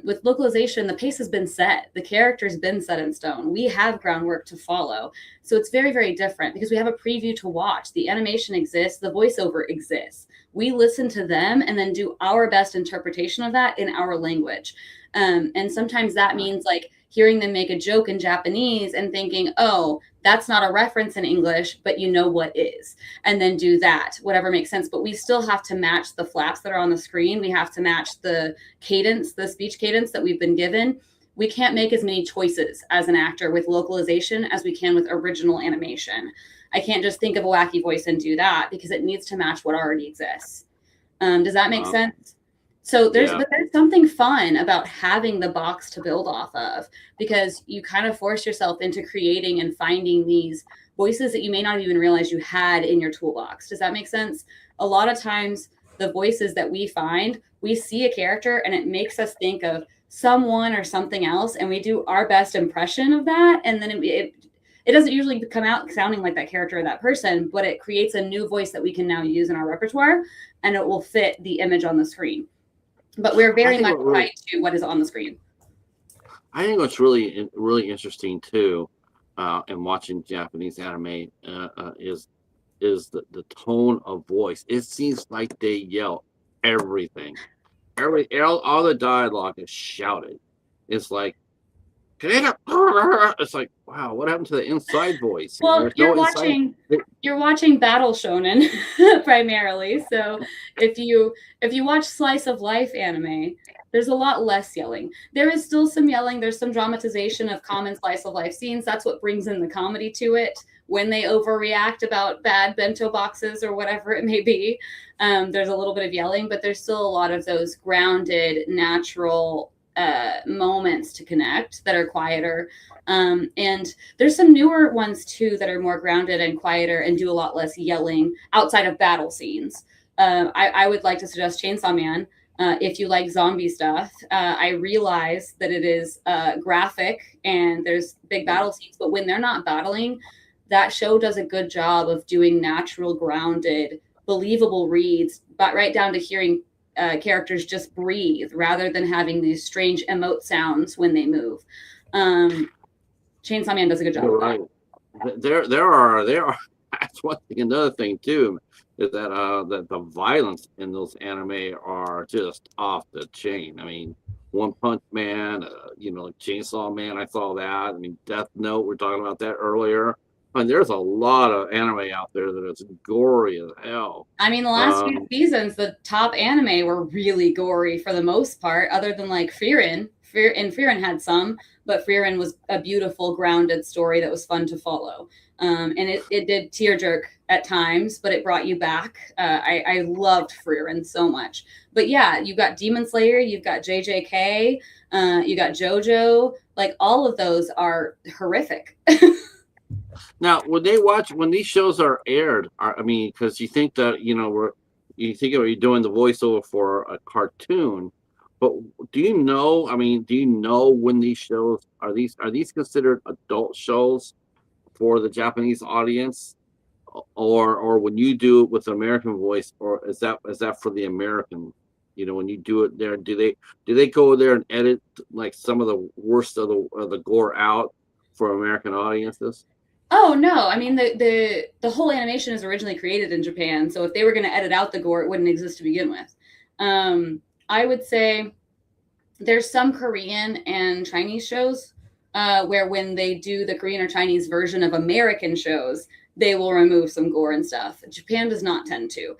with localization, the pace has been set. The character's been set in stone. We have groundwork to follow. So it's very, very different because we have a preview to watch. The animation exists. The voiceover exists. We listen to them and then do our best interpretation of that in our language. And sometimes that means like hearing them make a joke in Japanese and thinking, oh, that's not a reference in English, but you know what is. And then do that, whatever makes sense. But we still have to match the flaps that are on the screen. We have to match the cadence, the speech cadence that we've been given. We can't make as many choices as an actor with localization as we can with original animation. I can't just think of a wacky voice and do that because it needs to match what already exists. Does that make sense? So there's something fun about having the box to build off of, because you kind of force yourself into creating and finding these voices that you may not even realize you had in your toolbox. Does that make sense? A lot of times the voices that we find, we see a character and it makes us think of someone or something else, and we do our best impression of that. And then it doesn't usually come out sounding like that character or that person, but it creates a new voice that we can now use in our repertoire, and it will fit the image on the screen. But we're very much tied to what is on the screen. I think what's really, really interesting too, in watching Japanese anime, is the tone of voice. It seems like they yell everything. All the dialogue is shouted. It's like, it's like, wow, what happened to the inside voice? Well, you're watching Battle Shonen primarily. So if you watch slice of life anime, there's a lot less yelling. There is still some yelling. There's some dramatization of common slice of life scenes. That's what brings in the comedy to it. When they overreact about bad bento boxes or whatever it may be, there's a little bit of yelling, but there's still a lot of those grounded, natural moments to connect that are quieter. And there's some newer ones too that are more grounded and quieter and do a lot less yelling outside of battle scenes. I would like to suggest Chainsaw Man. If you like zombie stuff, I realize that it is graphic and there's big battle scenes, but when they're not battling, that show does a good job of doing natural, grounded, believable reads, but right down to hearing characters just breathe rather than having these strange emote sounds when they move. Chainsaw Man does a good job of that. There are that's one thing. Another thing too is that the violence in those anime are just off the chain. I mean, One Punch Man, Chainsaw Man, I saw that. I mean, Death Note, we're talking about that earlier. I mean, there's a lot of anime out there that is gory as hell. I mean, the last few seasons, the top anime were really gory for the most part, other than like Frieren. Frieren had some, but Frieren was a beautiful, grounded story that was fun to follow. And it did tear jerk at times, but it brought you back. I loved Frieren so much. But yeah, you've got Demon Slayer, you've got JJK, you got JoJo. Like all of those are horrific. Now, when these shows are aired, I mean, because you think that you think you're doing the voiceover for a cartoon, but do you know? I mean, do you know when these shows are these considered adult shows for the Japanese audience, or when you do it with an American voice, or is that for the American? When you do it there, do they go there and edit like some of the worst of the gore out for American audiences? Oh no, I mean the whole animation is originally created in Japan, so if they were going to edit out the gore, it wouldn't exist to begin with. I would say there's some Korean and Chinese shows where when they do the Korean or Chinese version of American shows, they will remove some gore and stuff. Japan does not tend to.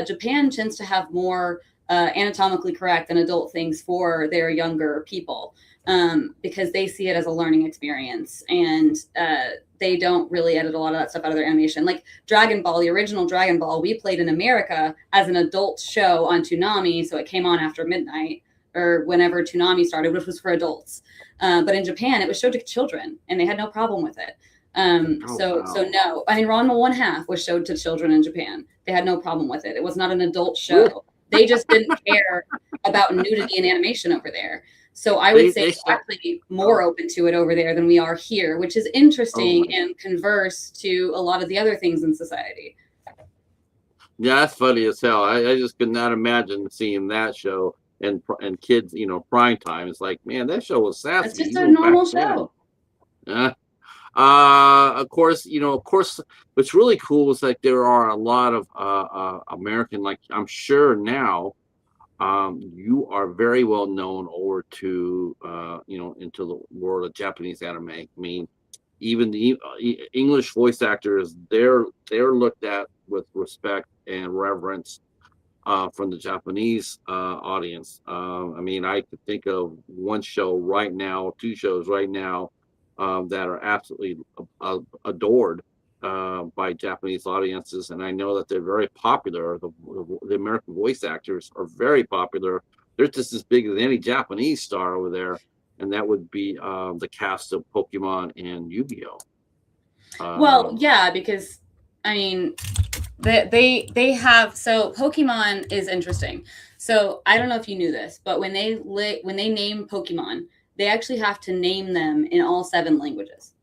Japan tends to have more anatomically correct and adult things for their younger people because they see it as a learning experience, and they don't really edit a lot of that stuff out of their animation. Like Dragon Ball, the original Dragon Ball, we played in America as an adult show on Toonami, so it came on after midnight or whenever Toonami started, which was for adults. But in Japan, it was showed to children, and they had no problem with it. So no, I mean, Ranma One Half was showed to children in Japan. They had no problem with it. It was not an adult show. They just didn't care about nudity in animation over there. So I would say we're actually more open to it over there than we are here, which is interesting and converse to a lot of the other things in society. Yeah, that's funny as hell. I just could not imagine seeing that show and kids, prime time. It's like, man, that show was sassy. It's just a normal show. Yeah. Of course, what's really cool is like there are a lot of American, like I'm sure now, you are very well known over to into the world of Japanese anime. I mean, even the English voice actors, they're looked at with respect and reverence from the Japanese audience. I mean, I could think of one show right now, two shows right now that are absolutely adored by Japanese audiences, and I know that they're very popular. The American voice actors are very popular. They're just as big as any Japanese star over there, and that would be the cast of Pokemon and Yu-Gi-Oh. Well, yeah, because I mean, they have, so Pokemon is interesting. So I don't know if you knew this, but when they name Pokemon, they actually have to name them in all 7 languages.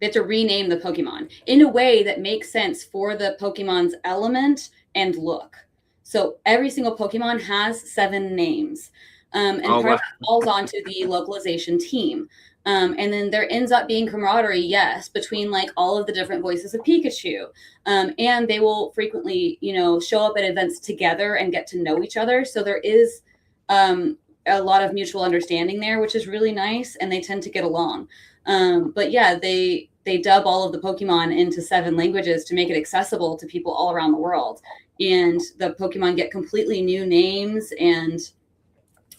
They have to rename the Pokemon in a way that makes sense for the Pokemon's element and look. So every single Pokemon has 7 names. And part of that falls onto the localization team. And then there ends up being camaraderie, yes, between like all of the different voices of Pikachu. And they will frequently, show up at events together and get to know each other. So there is a lot of mutual understanding there, which is really nice. And they tend to get along. But yeah, they dub all of the Pokemon into 7 languages to make it accessible to people all around the world. And the Pokemon get completely new names. And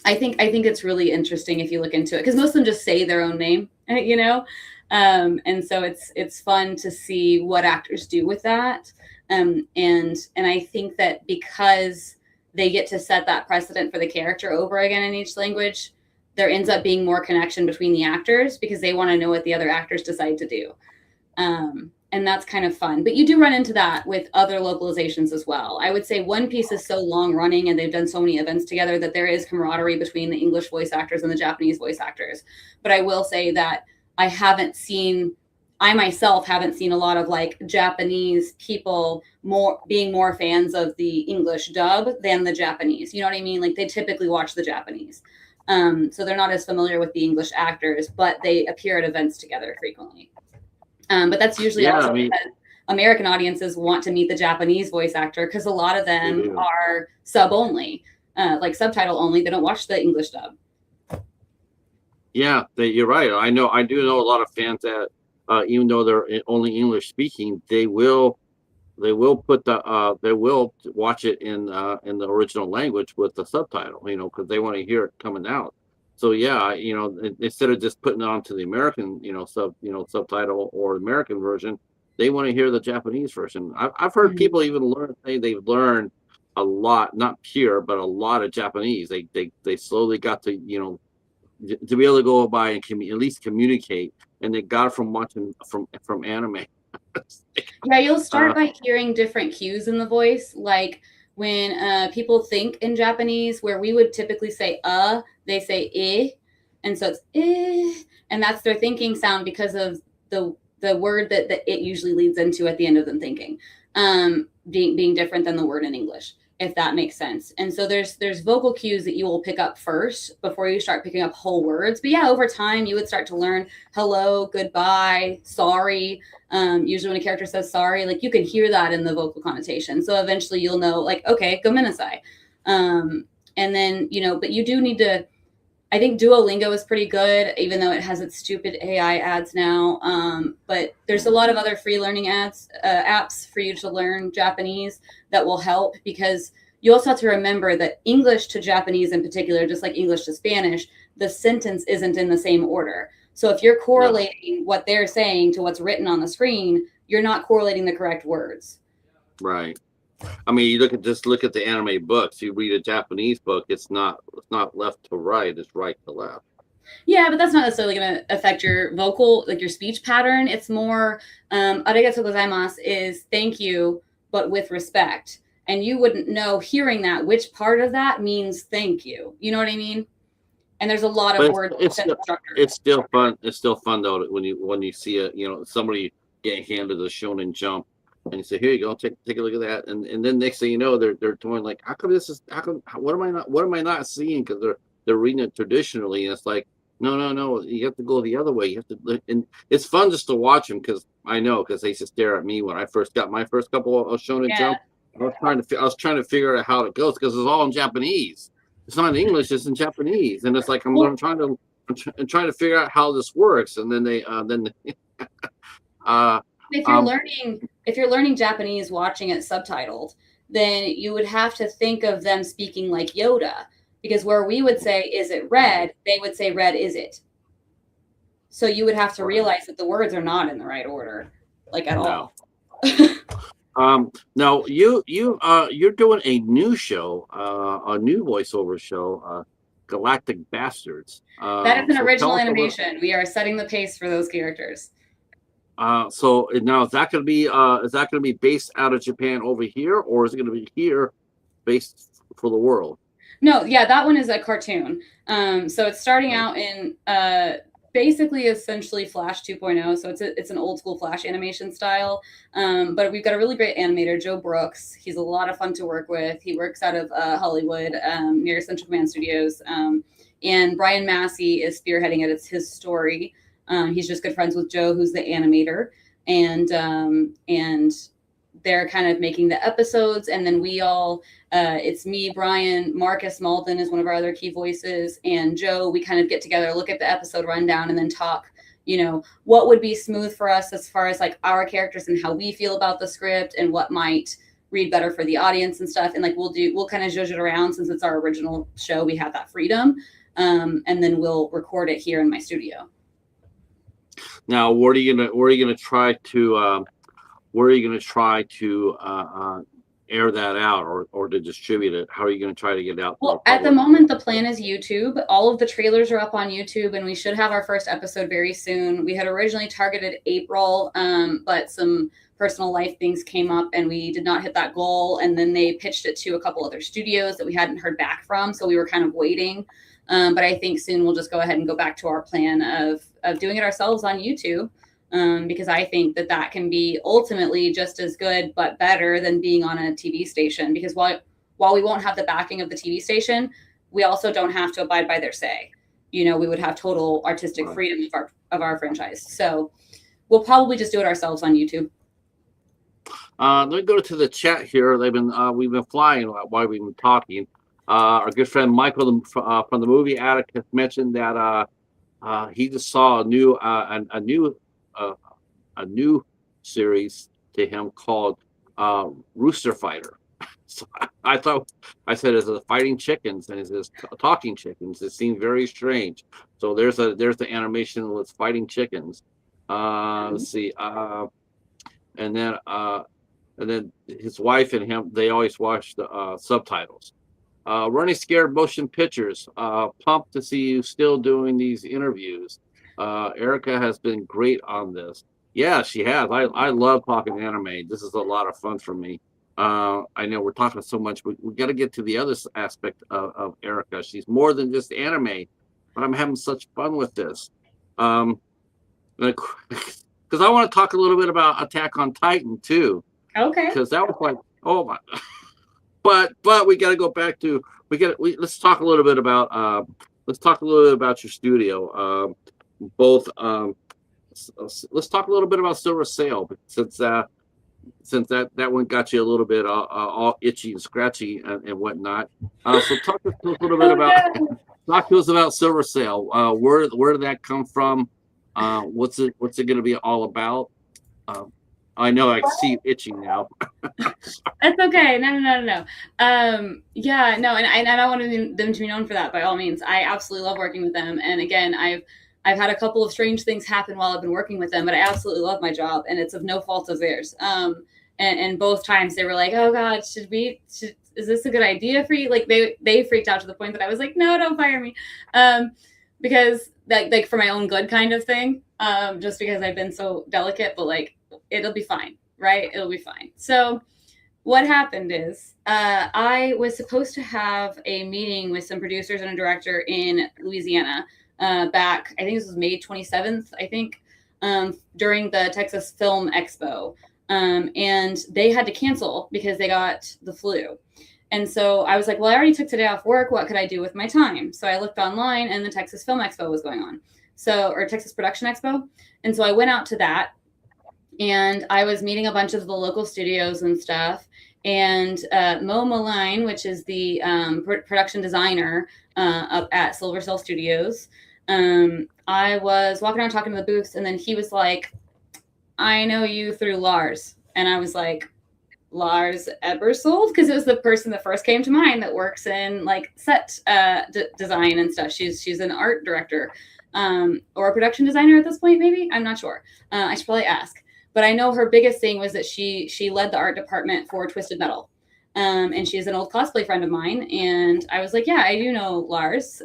I think it's really interesting if you look into it, because most of them just say their own name, and so it's fun to see what actors do with that. And I think that because they get to set that precedent for the character over again in each language, there ends up being more connection between the actors because they want to know what the other actors decide to do. And that's kind of fun. But you do run into that with other localizations as well. I would say One Piece is so long running and they've done so many events together that there is camaraderie between the English voice actors and the Japanese voice actors. But I will say that I myself haven't seen a lot of like Japanese people being more fans of the English dub than the Japanese. You know what I mean? Like they typically watch the Japanese. So they're not as familiar with the English actors, but they appear at events together frequently. But that's usually because American audiences want to meet the Japanese voice actor because a lot of them are sub only, like subtitle only. They don't watch the English dub. Yeah, you're right. I do know a lot of fans that even though they're only English speaking, they will put they will watch it in the original language with the subtitle, because they want to hear it coming out. So yeah, instead of just putting it onto the American, subtitle or American version, they want to hear the Japanese version. I've heard Mhm. people even say they've learned a lot, not pure, but a lot of Japanese. They slowly got to to be able to go by and at least communicate, and they got it from watching from anime. Yeah, you'll uh, start by hearing different cues in the voice, like when people think in Japanese, where we would typically say they say eh, and so it's and that's their thinking sound because of the word that it usually leads into at the end of them thinking, being different than the word in English, if that makes sense. And so there's vocal cues that you will pick up first before you start picking up whole words. But yeah, over time you would start to learn hello, goodbye, sorry. Usually when a character says sorry, like you can hear that in the vocal connotation. So eventually you'll know, like, okay, go minasai. And then, but you do need to, I think Duolingo is pretty good, even though it has its stupid AI ads now. But there's a lot of other free learning apps for you to learn Japanese that will help, because you also have to remember that English to Japanese in particular, just like English to Spanish, the sentence isn't in the same order. So if you're no, correlating what they're saying to what's written on the screen, you're not correlating the correct words. right. I mean, look at the anime books. You read a Japanese book, it's not left to right, it's right to left. Yeah, but that's not necessarily going to affect your vocal, like your speech pattern. It's more, arigato gozaimasu is thank you, but with respect. And you wouldn't know hearing that which part of that means thank you. You know what I mean? And there's a lot of But word structure. it's still fun. It's still fun though when you see somebody getting handed the Shonen Jump, and you say, "Here you go, take a look at that," and then next thing you know, they're doing like, how come what am I not seeing? Because they're reading it traditionally, and it's like, no, you have to go the other way. You have to, and it's fun just to watch them because they used to stare at me when I first got my first couple of Shonen Yeah. Jump. I was trying to figure out how it goes because it's all in Japanese. It's not in English; it's in Japanese, and it's like Well, I'm trying to figure out how this works, and then uh, if you're um, learning if you're learning Japanese watching it subtitled, then you would have to think of them speaking like Yoda, because where we would say is it red, they would say red is it. So you would have to realize that the words are not in the right order, like at no. all. Now you're doing a new show, a new voiceover show, Galactic Bastards. That is an So tell original us a little. animation. We are setting the pace for those characters. So now is that going to be based out of Japan over here, or is it going to be here based for the world? No, yeah, that one is a cartoon. So it's starting Okay. out in basically essentially Flash 2.0. So it's an old school Flash animation style. But we've got a really great animator, Joe Brooks. He's a lot of fun to work with. He works out of Hollywood near Central Command Studios. And Brian Massey is spearheading it. It's his story. He's just good friends with Joe, who's the animator, and they're kind of making the episodes, and then we all it's me, Brian, Marcus Malden is one of our other key voices, and Joe. We kind of get together, look at the episode rundown, and then talk, what would be smooth for us as far as like our characters and how we feel about the script and what might read better for the audience and stuff. And like we'll kind of judge it around, since it's our original show, we have that freedom. And then we'll record it here in my studio. Now, where are you gonna try to where are you gonna try to air that out, or to distribute it? How are you gonna try to get it out to the Well, at the public? moment, the plan is YouTube. All of the trailers are up on YouTube, and we should have our first episode very soon. We had originally targeted April, but some personal life things came up, and we did not hit that goal. And then they pitched it to a couple other studios that we hadn't heard back from, so we were kind of waiting. But I think soon we'll just go ahead and go back to our plan of doing it ourselves on YouTube. Because I think that can be ultimately just as good, but better than being on a TV station. Because while we won't have the backing of the TV station, we also don't have to abide by their say. We would have total artistic freedom of our franchise. So we'll probably just do it ourselves on YouTube. Let me go to the chat here. We've been flying while we've been talking. Our good friend Michael from the Movie Addict has mentioned that he just saw a new series to him called Rooster Fighter. So I thought, I said, is it fighting chickens and is this talking chickens? It seemed very strange. So there's the animation with fighting chickens. Let's see. And then and then his wife and him, they always watch the subtitles. Running Scared Motion Pictures. Pumped to see you still doing these interviews. Erica has been great on this. Yeah, she has. I love talking anime. This is a lot of fun for me. I know we're talking so much. We got to get to the other aspect of Erica. She's more than just anime, but I'm having such fun with this. Um, because I want to talk a little bit about Attack on Titan too, Okay. because that was like, oh my. But we got to go back to let's talk a little bit about your studio. Both let's talk a little bit about Silver Sail, since that one got you a little bit all itchy and scratchy and whatnot. So talk to us a little bit about Silver Sail. Where did that come from? What's it going to be all about? I know I see you itching now. That's okay. No. Yeah, no, and I don't want them to be known for that by all means. I absolutely love working with them. And again, I've had a couple of strange things happen while I've been working with them, but I absolutely love my job, and it's of no fault of theirs. And both times they were like, "Oh God, is this a good idea for you?" Like they freaked out to the point that I was like, "No, don't fire me," because like for my own good kind of thing. Just because I've been so delicate, but like it'll be fine, right? It'll be fine. So what happened is I was supposed to have a meeting with some producers and a director in Louisiana back, I think this was May 27th, I think, during the Texas Film Expo. And they had to cancel because they got the flu. And so I was like, well, I already took today off work. What could I do with my time? So I looked online and the Texas Film Expo was going on. Or Texas Production Expo. And so I went out to that and I was meeting a bunch of the local studios and stuff. And Mo Maline, which is the production designer up at Silver Cell Studios, I was walking around talking to the booths, and then he was like, I know you through Lars. And I was like, Lars Ebersold? Because it was the person that first came to mind that works in like set design and stuff. She's an art director or a production designer at this point, maybe. I'm not sure. I should probably ask. But I know her biggest thing was that she led the art department for Twisted Metal. And she's an old cosplay friend of mine. And I was like, yeah, I do know Lars.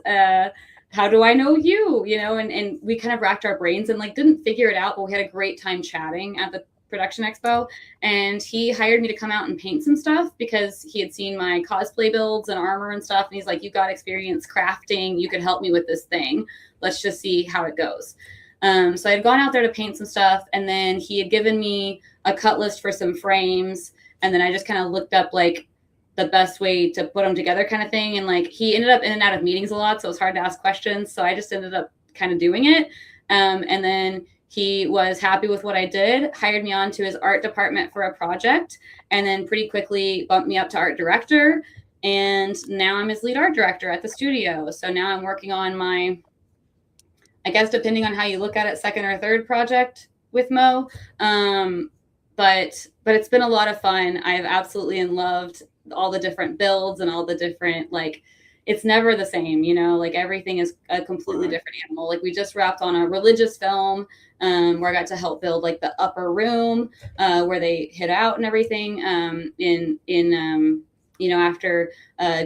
How do I know you? You know, and we kind of racked our brains and like didn't figure it out, but we had a great time chatting at the production expo. And he hired me to come out and paint some stuff because he had seen my cosplay builds and armor and stuff. And he's like, you got experience crafting. You could help me with this thing. Let's just see how it goes. So I had gone out there to paint some stuff, and then he had given me a cut list for some frames, and then I just kind of looked up like the best way to put them together kind of thing. And like he ended up in and out of meetings a lot, so it was hard to ask questions. So I just ended up kind of doing it. And then he was happy with what I did, hired me on to his art department for a project, and then pretty quickly bumped me up to art director. And now I'm his lead art director at the studio. So now I'm working on my, I guess, depending on how you look at it, second or third project with Mo. But it's been a lot of fun. I've absolutely loved all the different builds and all the different, like, it's never the same, you know, like everything is a completely different animal. Like we just wrapped on a religious film where I got to help build like the upper room where they hid out and everything in you know, after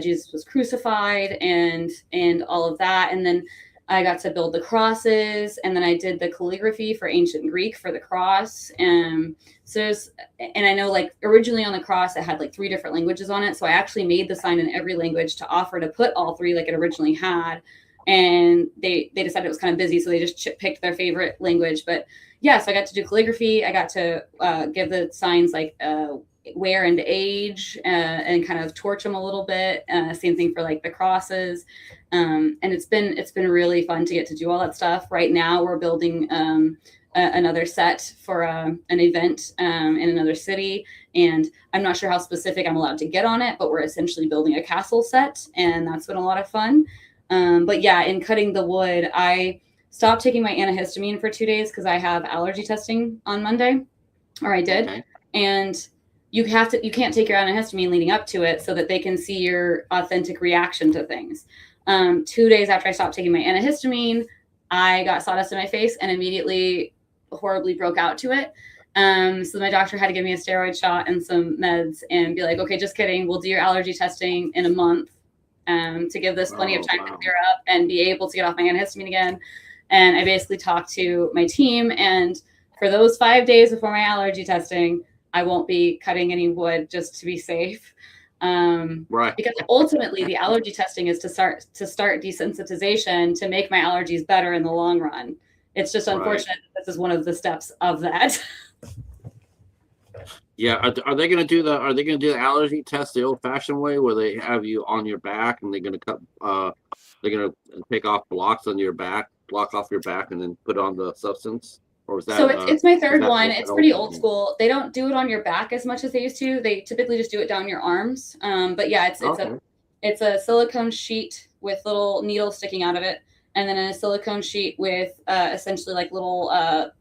Jesus was crucified and all of that. And then I got to build the crosses, and then I did the calligraphy for ancient Greek for the cross. And I know like originally on the cross, it had like 3 different languages on it. So I actually made the sign in every language to offer to put all 3 like it originally had. And they decided it was kind of busy, so they just picked their favorite language. But yeah, so I got to do calligraphy. I got to give the signs like wear and age and kind of torch them a little bit. Same thing for like the crosses. And it's been really fun to get to do all that stuff. Right now we're building another set for an event in another city. And I'm not sure how specific I'm allowed to get on it, but we're essentially building a castle set, and that's been a lot of fun. But yeah, in cutting the wood, I stopped taking my antihistamine for 2 days because I have allergy testing on Monday, or I did. Okay. And you can't take your antihistamine leading up to it so that they can see your authentic reaction to things. 2 days after I stopped taking my antihistamine, I got sawdust in my face and immediately horribly broke out to it. So my doctor had to give me a steroid shot and some meds and be like, okay, just kidding. We'll do your allergy testing in a month to give this plenty of time to clear up and be able to get off my antihistamine again. And I basically talked to my team, and for those 5 days before my allergy testing, I won't be cutting any wood just to be safe. Right. Because ultimately the allergy testing is to start desensitization to make my allergies better in the long run. It's just unfortunate that this is one of the steps of that. Yeah, are they going to do the allergy test the old-fashioned way, where they have you on your back and they're going to take off block off your back and then put on the substance? Or is that so it's my third one. It's pretty old thing? school. They don't do it on your back as much as they used to. They typically just do it down your arms. But yeah, it's a silicone sheet with little needles sticking out of it, and then a silicone sheet with essentially like little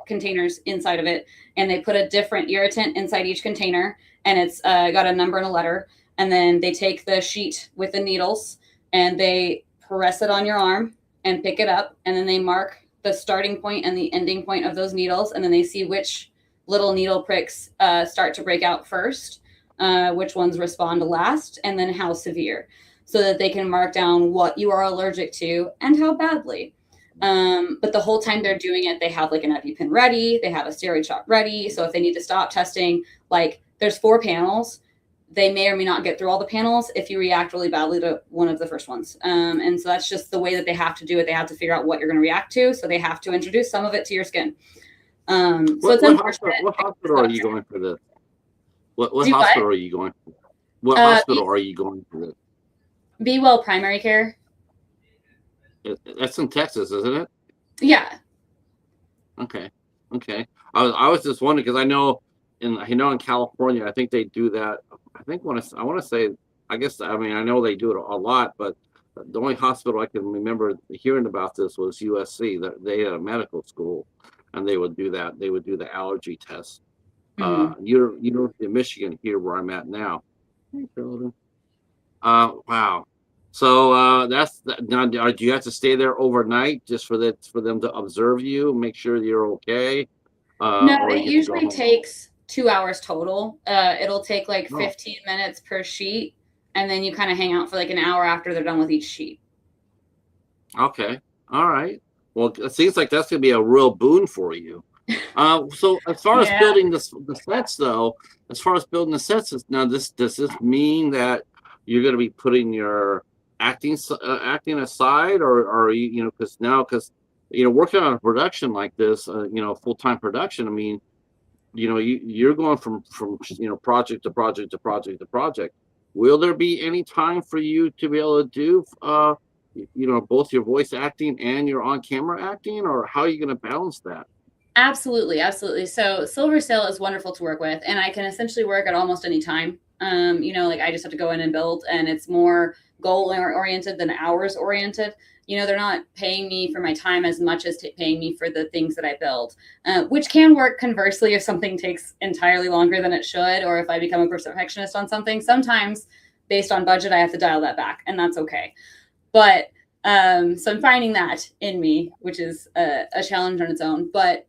containers inside of it, and they put a different irritant inside each container, and it's got a number and a letter, and then they take the sheet with the needles and they press it on your arm and pick it up, and then they mark the starting point and the ending point of those needles, and then they see which little needle pricks start to break out first, which ones respond last, and then how severe, so that they can mark down what you are allergic to and how badly. But the whole time they're doing it, they have like an EpiPen ready, they have a steroid shot ready. So if they need to stop testing, like there's 4 panels, they may or may not get through all the panels if you react really badly to one of the first ones. And so that's just the way that they have to do it. They have to figure out what you're going to react to. So they have to introduce some of it to your skin. So it's unfortunate. What hospital are you going for this? What hospital are you going for? What hospital are you going for this? Be Well Primary Care. That's in Texas, isn't it? Yeah. Okay. I was just wondering, because I know in California, I think they do that. I want to say, I know they do it a lot, but the only hospital I can remember hearing about this was USC. That they had a medical school, and they would do that. They would do the allergy test. University of Michigan, here where I'm at now. Hey, children. Wow. So now. Do you have to stay there overnight just for them to observe you, make sure you're okay? No, it usually takes 2 hours total. It'll take like 15 minutes per sheet, and then you kind of hang out for like an hour after they're done with each sheet. Okay. All right. Well, it seems like that's going to be a real boon for you. So as far as building the sets, though, now does this mean that you're going to be putting your acting aside, or are you, because working on a production like this, full-time production, I mean, you're going from project to project to project to project. Will there be any time for you to be able to do both your voice acting and your on-camera acting, or how are you going to balance that? Absolutely. So Silver Sail is wonderful to work with, and I can essentially work at almost any time. I just have to go in and build, and it's more goal oriented than hours oriented. They're not paying me for my time as much as paying me for the things that I build, which can work conversely if something takes entirely longer than it should, or if I become a perfectionist on something. Sometimes based on budget, I have to dial that back, and that's okay. But so I'm finding that in me, which is a challenge on its own. But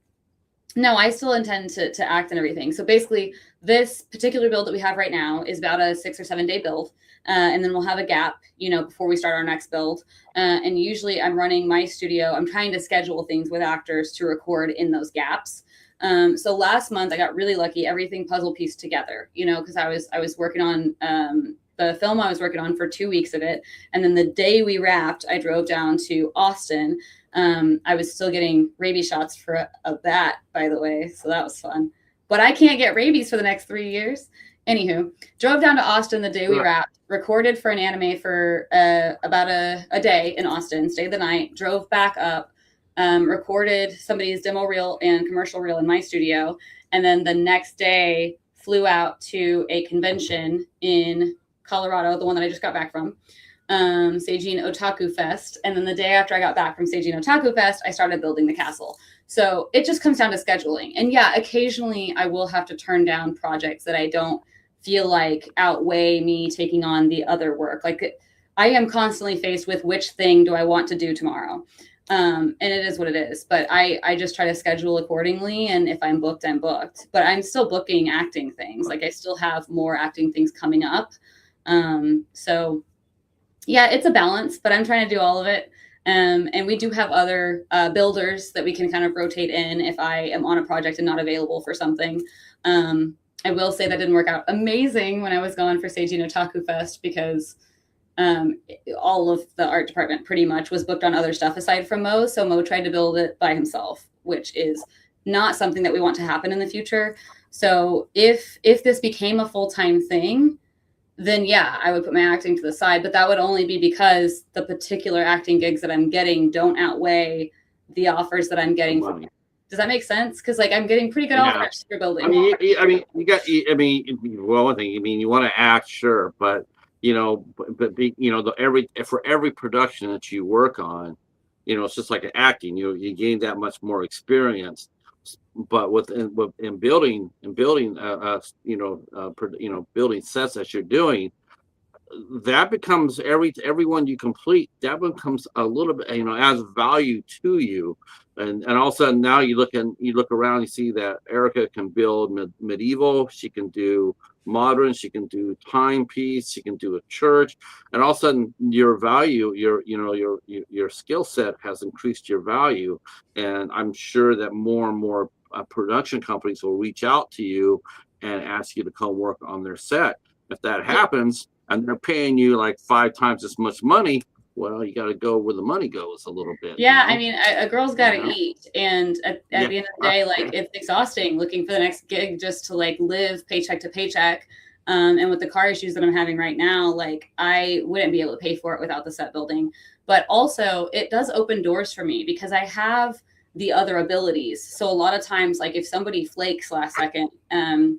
no, I still intend to act and everything. So basically, this particular build that we have right now is about a 6 or 7 day build. And then we'll have a gap, before we start our next build. And usually I'm running my studio. I'm trying to schedule things with actors to record in those gaps. So last month I got really lucky. Everything puzzle pieced together, because I was working on the film I was working on for 2 weeks of it. And then the day we wrapped, I drove down to Austin. I was still getting rabies shots for that, by the way. So that was fun. But I can't get rabies for the next 3 years. Anywho, drove down to Austin the day we wrapped, recorded for an anime for about a day in Austin, stayed the night, drove back up, recorded somebody's demo reel and commercial reel in my studio. And then the next day flew out to a convention in Colorado, the one that I just got back from, Seijin Otaku Fest. And then the day after I got back from Seijin Otaku Fest, I started building the castle. So it just comes down to scheduling. And yeah, occasionally I will have to turn down projects that I don't feel like outweigh me taking on the other work. Like I am constantly faced with which thing do I want to do tomorrow. And it is what it is. But I just try to schedule accordingly. And if I'm booked, I'm booked. But I'm still booking acting things. Like I still have more acting things coming up. So yeah, it's a balance, but I'm trying to do all of it. And we do have other builders that we can kind of rotate in if I am on a project and not available for something. I will say that didn't work out amazing when I was gone for Seiji no Taku Fest because all of the art department pretty much was booked on other stuff aside from Mo. So Mo tried to build it by himself, which is not something that we want to happen in the future. So if this became a full-time thing, then yeah, I would put my acting to the side, but that would only be because the particular acting gigs that I'm getting don't outweigh the offers that I'm getting. Does that make sense? Because like I'm getting pretty good offers for building. Well, one thing, you want to act, sure, but for every production that you work on, it's just like acting. You gain that much more experience. But in building building sets that you're doing, that becomes everyone you complete, that becomes a little bit, adds value to you. And all of a sudden now you look around, you see that Erica can build medieval, she can do modern, she can do timepiece, she can do a church, and all of a sudden your value, your skill set has increased your value. And I'm sure that more and more production companies will reach out to you and ask you to come work on their set. If that happens and they're paying you like 5 times as much money, well, you got to go where the money goes a little bit. Yeah, I mean, a girl's got to eat, and at the end of the day, like it's exhausting looking for the next gig just to like live paycheck to paycheck. And with the car issues that I'm having right now, like I wouldn't be able to pay for it without the set building. But also, it does open doors for me because I have the other abilities. So a lot of times, like if somebody flakes last second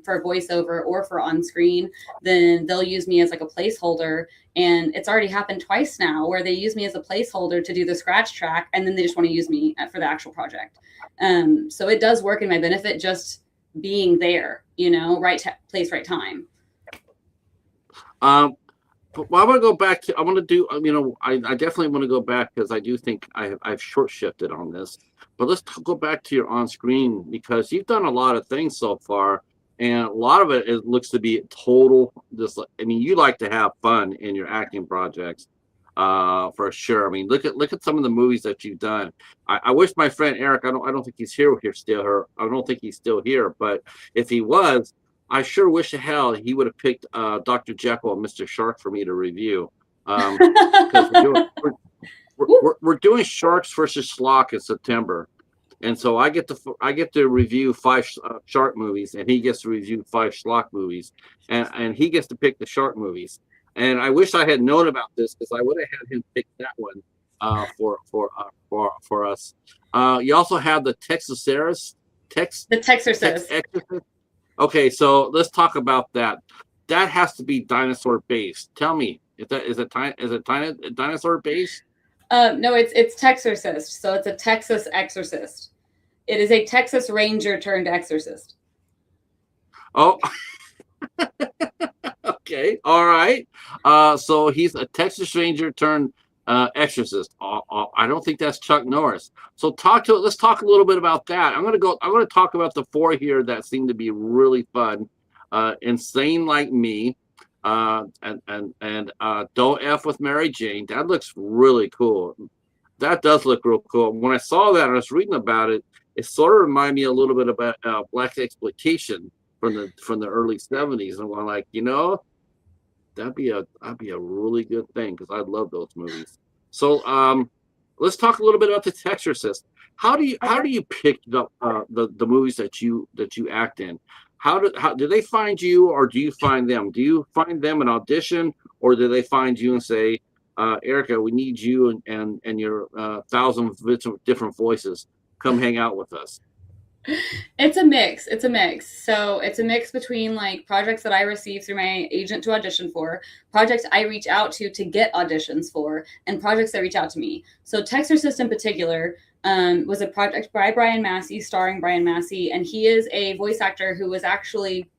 for voiceover or for on screen, then they'll use me as like a placeholder. And it's already happened twice now where they use me as a placeholder to do the scratch track, and then they just want to use me for the actual project. So it does work in my benefit just being there, right place, right time. But I want to go back to, I want to do, I definitely want to go back because I do think I've short shifted on this. But let's go back to your on screen because you've done a lot of things so far. And a lot of it looks to be total, you like to have fun in your acting projects, for sure. Look at some of the movies that you've done. I wish my friend Eric, I don't think he's here still. I don't think he's still here, but if he was, I sure wish to hell he would have picked Dr. Jekyll and Mr. Shark for me to review. Because we're doing Sharks versus Schlock in September. And so I get to review 5 shark movies, and he gets to review 5 schlock movies, and he gets to pick the shark movies. And I wish I had known about this because I would have had him pick that one for us. You also have the Texarcist. The Texarcist. Okay, so let's talk about that. That has to be dinosaur based. Tell me, is it dinosaur based? No, it's Texarcist. So it's a Texas exorcist. It is a Texas Ranger turned exorcist. Oh, okay, all right. So he's a Texas Ranger turned exorcist. I don't think that's Chuck Norris. So let's talk a little bit about that. I'm going to talk about the 4 here that seem to be really fun. Insane Like Me. And Don't F with Mary Jane. That looks really cool. That does look real cool. When I saw that, I was reading about it. It sort of reminded me a little bit about black exploitation from the early 70s, and I'm like, that'd be a really good thing because I love those movies. So let's talk a little bit about the Texarcist. How do you pick the movies that you act in? How do they find you, or do you find them? Do you find them an audition, or do they find you and say, Erica, we need you and your 1,000 different voices. Come hang out with us? It's a mix. So it's a mix between like projects that I receive through my agent to audition for, projects I reach out to get auditions for, and projects that reach out to me. So Texarcist in particular, was a project by Brian Massey, starring Brian Massey, and he is a voice actor who was actually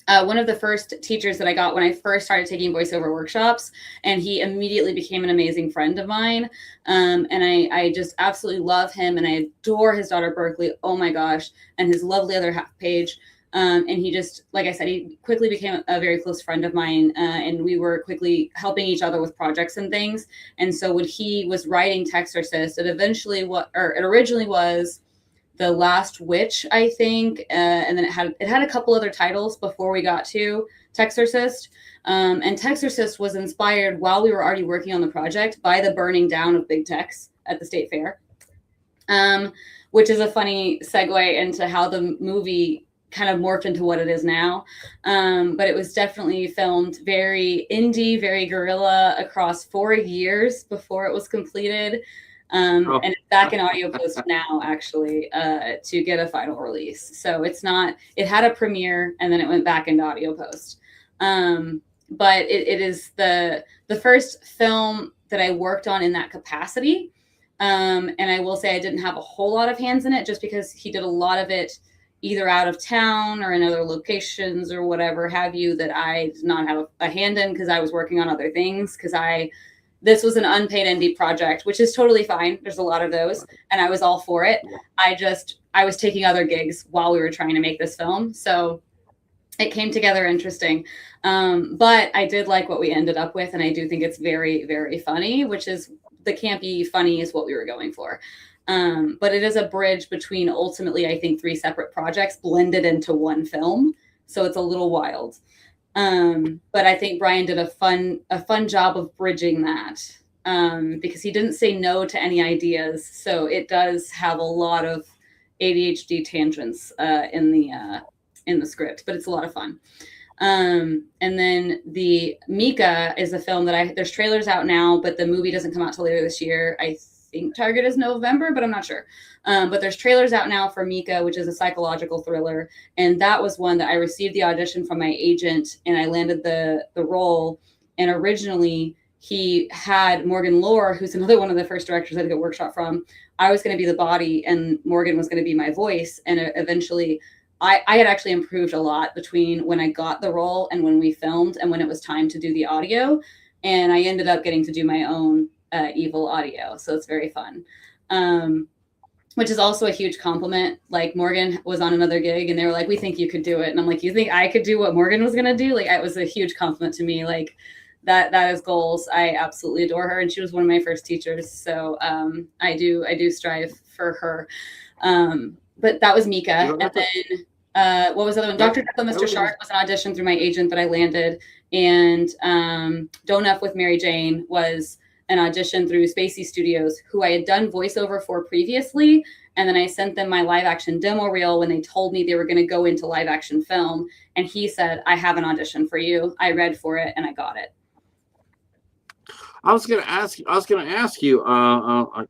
one of the first teachers that I got when I first started taking voiceover workshops, and he immediately became an amazing friend of mine. And I just absolutely love him, and I adore his daughter Berkeley. Oh my gosh, and his lovely other half page. And he just, like I said, he quickly became a very close friend of mine, and we were quickly helping each other with projects and things. And so when he was writing Texorcist, it originally was The Last Witch, I think, and then it had a couple other titles before we got to Texorcist. And Texorcist was inspired while we were already working on the project by the burning down of Big Tex at the State Fair, which is a funny segue into how the movie kind of morphed into what it is now. But it was definitely filmed very indie, very guerrilla across 4 years before it was completed. And it's back in audio post now, actually, to get a final release. So it had a premiere and then it went back into audio post. But it is the first film that I worked on in that capacity. And I will say I didn't have a whole lot of hands in it just because he did a lot of it either out of town or in other locations or whatever have you that I did not have a hand in because I was working on other things this was an unpaid indie project, which is totally fine. There's a lot of those, and I was all for it. I was taking other gigs while we were trying to make this film. So it came together interesting. But I did like what we ended up with, and I do think it's very, very funny, which is the campy funny is what we were going for. But it is a bridge between ultimately, I think, 3 separate projects blended into one film. So it's a little wild. But I think Brian did a fun job of bridging that, because he didn't say no to any ideas. So it does have a lot of ADHD tangents in the script, but it's a lot of fun. And then the Mika is a film that there's trailers out now, but the movie doesn't come out till later this year. I think Target is November, but I'm not sure. But there's trailers out now for Mika, which is a psychological thriller. And that was one that I received the audition from my agent and I landed the role. And originally he had Morgan Lohr, who's another one of the first directors I did a workshop from. I was going to be the body and Morgan was going to be my voice. And eventually I had actually improved a lot between when I got the role and when we filmed and when it was time to do the audio. And I ended up getting to do my own evil audio. So it's very fun. Which is also a huge compliment. Like Morgan was on another gig and they were like, we think you could do it. And I'm like, you think I could do what Morgan was going to do? Like, it was a huge compliment to me. Like that is goals. I absolutely adore her. And she was one of my first teachers. So I do strive for her. But that was Mika. And then what was the other one? Dr. Jekyll and Mr. Shark was an audition through my agent that I landed. And Don't F with Mary Jane was an audition through Spacey Studios, who I had done voiceover for previously. And then I sent them my live action demo reel when they told me they were going to go into live action film. And he said, I have an audition for you. I read for it and I got it. I was going to ask you, I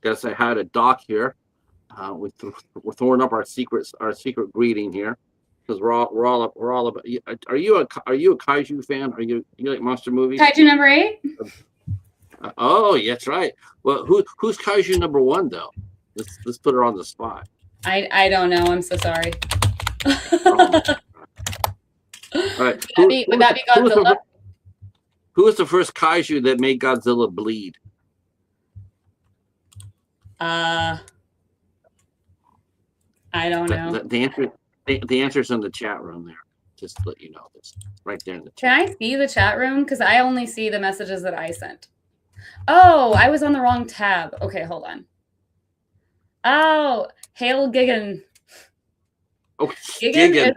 guess I had a doc here. We're throwing up our secret greeting here because we're all about. Are you a kaiju fan? Are you like monster movies? Kaiju number 8. Oh, yeah, that's right. Well, who's kaiju number 1 though? Let's put her on the spot. I don't know. I'm so sorry. All right. Would that be Godzilla? Who was the first kaiju that made Godzilla bleed? I don't know. The answer's in the chat room there. Just to let you know this right there in the chat. Can I see the chat room? Because I only see the messages that I sent. Oh, I was on the wrong tab. Okay, hold on. Oh, Hail Gigan. Oh, Gigan.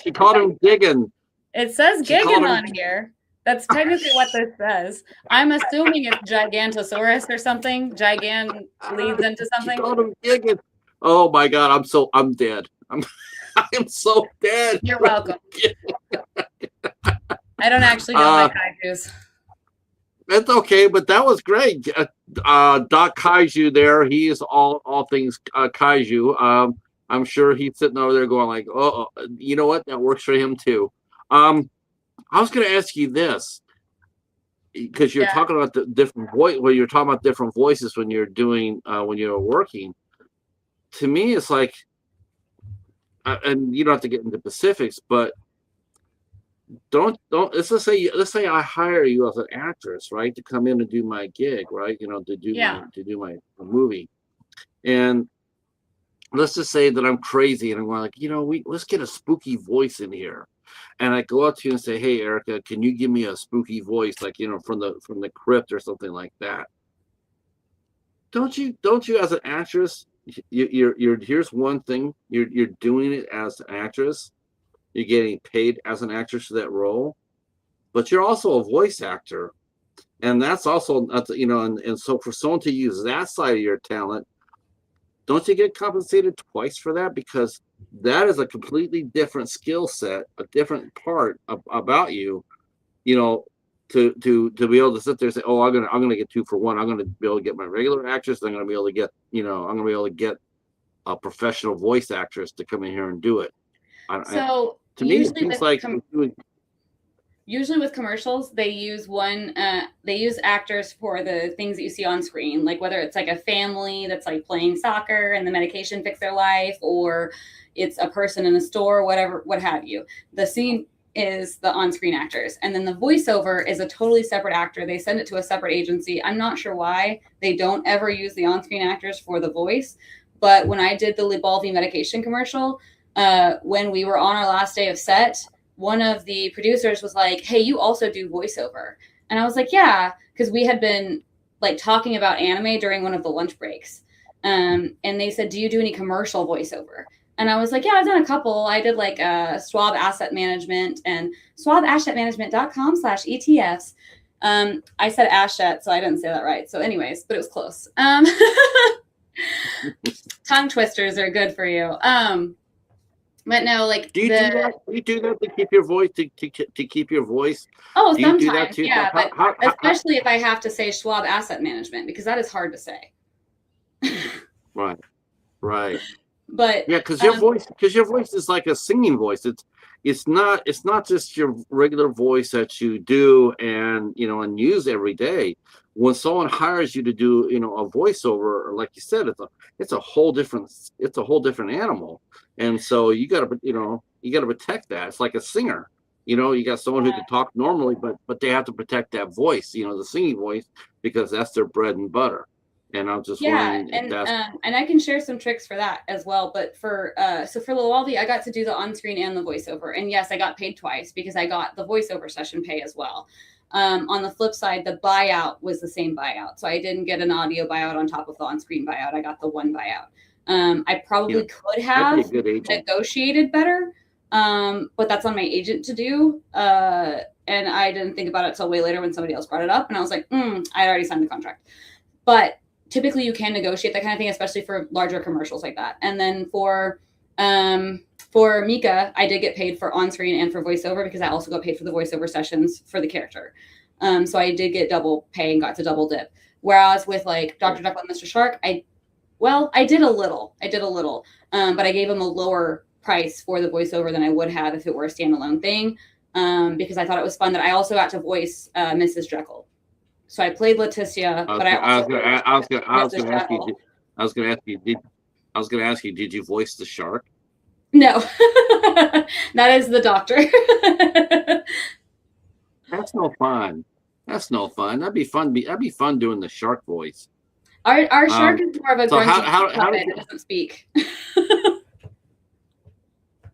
She called him Gigan. It says Gigan on here. That's technically what this says. I'm assuming it's Gigantosaurus or something. Gigant leads into something. She called him Gigan. Oh my God, I'm dead. I'm so dead. You're welcome. I don't actually know my kaijus. That's okay, but that was great. Doc Kaiju there. He is all things kaiju. I'm sure he's sitting over there going like, oh, you know what? That works for him too. I was going to ask you this. because you're Yeah. talking about the different voice, when you're talking about different voices when you're doing when you're working. To me, it's like, and you don't have to get into specifics, but don't let's say I hire you as an actress, right, to come in and do my gig, right, Yeah. to do my movie, and let's just say that I'm crazy and I'm like, let's get a spooky voice in here. And I go up to you and say, hey, Erica, can you give me a spooky voice, like, from the crypt or something like that? Don't you as an actress, you're here's one thing, you're doing it as an actress. You're getting paid as an actress for that role, but you're also a voice actor. And that's also, and so for someone to use that side of your talent, don't you get compensated twice for that? Because that is a completely different skill set, a different part about you, you know, to be able to sit there and say, oh, I'm gonna get 2 for 1. I'm gonna be able to get my regular actress. I'm gonna be able to get, I'm gonna be able to get a professional voice actress to come in here and do it. So To me, it seems like usually with commercials, they use they use actors for the things that you see on screen, like whether it's like a family that's like playing soccer and the medication fixed their life, or it's a person in a store, whatever, what have you. The scene is the on-screen actors, and then the voiceover is a totally separate actor. They send it to a separate agency. I'm not sure why they don't ever use the on-screen actors for the voice, but when I did the Lybalvi medication commercial, when we were on our last day of set, one of the producers was like, hey, you also do voiceover. And I was like, yeah, because we had been like talking about anime during one of the lunch breaks. And they said, do you do any commercial voiceover? And I was like, yeah, I've done a couple. I did like Swab Asset Management and swabassetmanagement.com/ETFs. I said Ashet, so I didn't say that right. So anyways, but it was close. Tongue twisters are good for you. But no, like do you do that? Do you do that to keep your voice to keep your voice? Oh, do you sometimes, do that too? yeah, but especially if I have to say Schwab Asset Management, because that is hard to say. Right. But yeah, because your voice is like a singing voice. It's not just your regular voice that you do and use every day. When someone hires you to do a voiceover, like you said, it's a whole different animal. And so you got to protect that. It's like a singer. You got someone who can talk normally, but they have to protect that voice, the singing voice, because that's their bread and butter. And I'm just wondering if that's and I can share some tricks for that as well. But for Lybalvi, I got to do the on-screen and the voiceover, and yes, I got paid twice because I got the voiceover session pay as well. On the flip side, the buyout was the same buyout, so I didn't get an audio buyout on top of the on-screen buyout. I got the one buyout. I probably could have negotiated better, but that's on my agent to do. And I didn't think about it till way later when somebody else brought it up, and I was like, I already signed the contract. But typically you can negotiate that kind of thing, especially for larger commercials like that. And then for Mika, I did get paid for on-screen and for voiceover because I also got paid for the voiceover sessions for the character. So I did get double pay and got to double dip. Whereas with like Dr. Jekyll and Mr. Shark, I did a little, but I gave him a lower price for the voiceover than I would have if it were a standalone thing, because I thought it was fun that I also got to voice Mrs. Jekyll. So I played Letitia, but I was going to ask you, did you voice the shark? No, that is the doctor. That's no fun. That'd be fun doing the shark voice. Our shark is more of a grunty puppet that doesn't speak.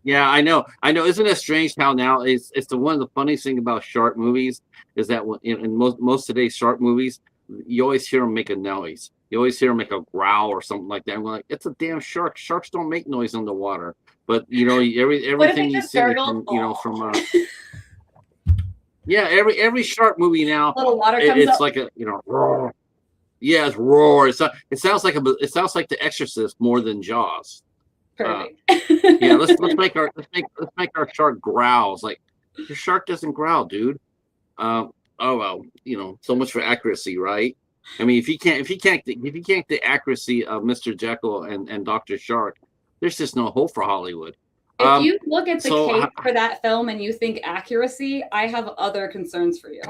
Yeah, I know. Isn't it strange how now it's the one of the funniest thing about shark movies is that in most today's shark movies, you always hear them make a noise. You always hear them make a growl or something like that. I'm like, it's a damn shark. Sharks don't make noise underwater. But everything you see from yeah, every shark movie now, little water comes it's up. like a roar. Yeah, it's roar. It sounds like The Exorcist more than Jaws. Perfect. Yeah, let's make our shark growls. Like, your shark doesn't growl, dude. Oh well, so much for accuracy, right? I mean, if you can't the accuracy of Mr. Jekyll and Dr. Shark, there's just no hope for Hollywood. If you look at the case for that film and you think accuracy, I have other concerns for you.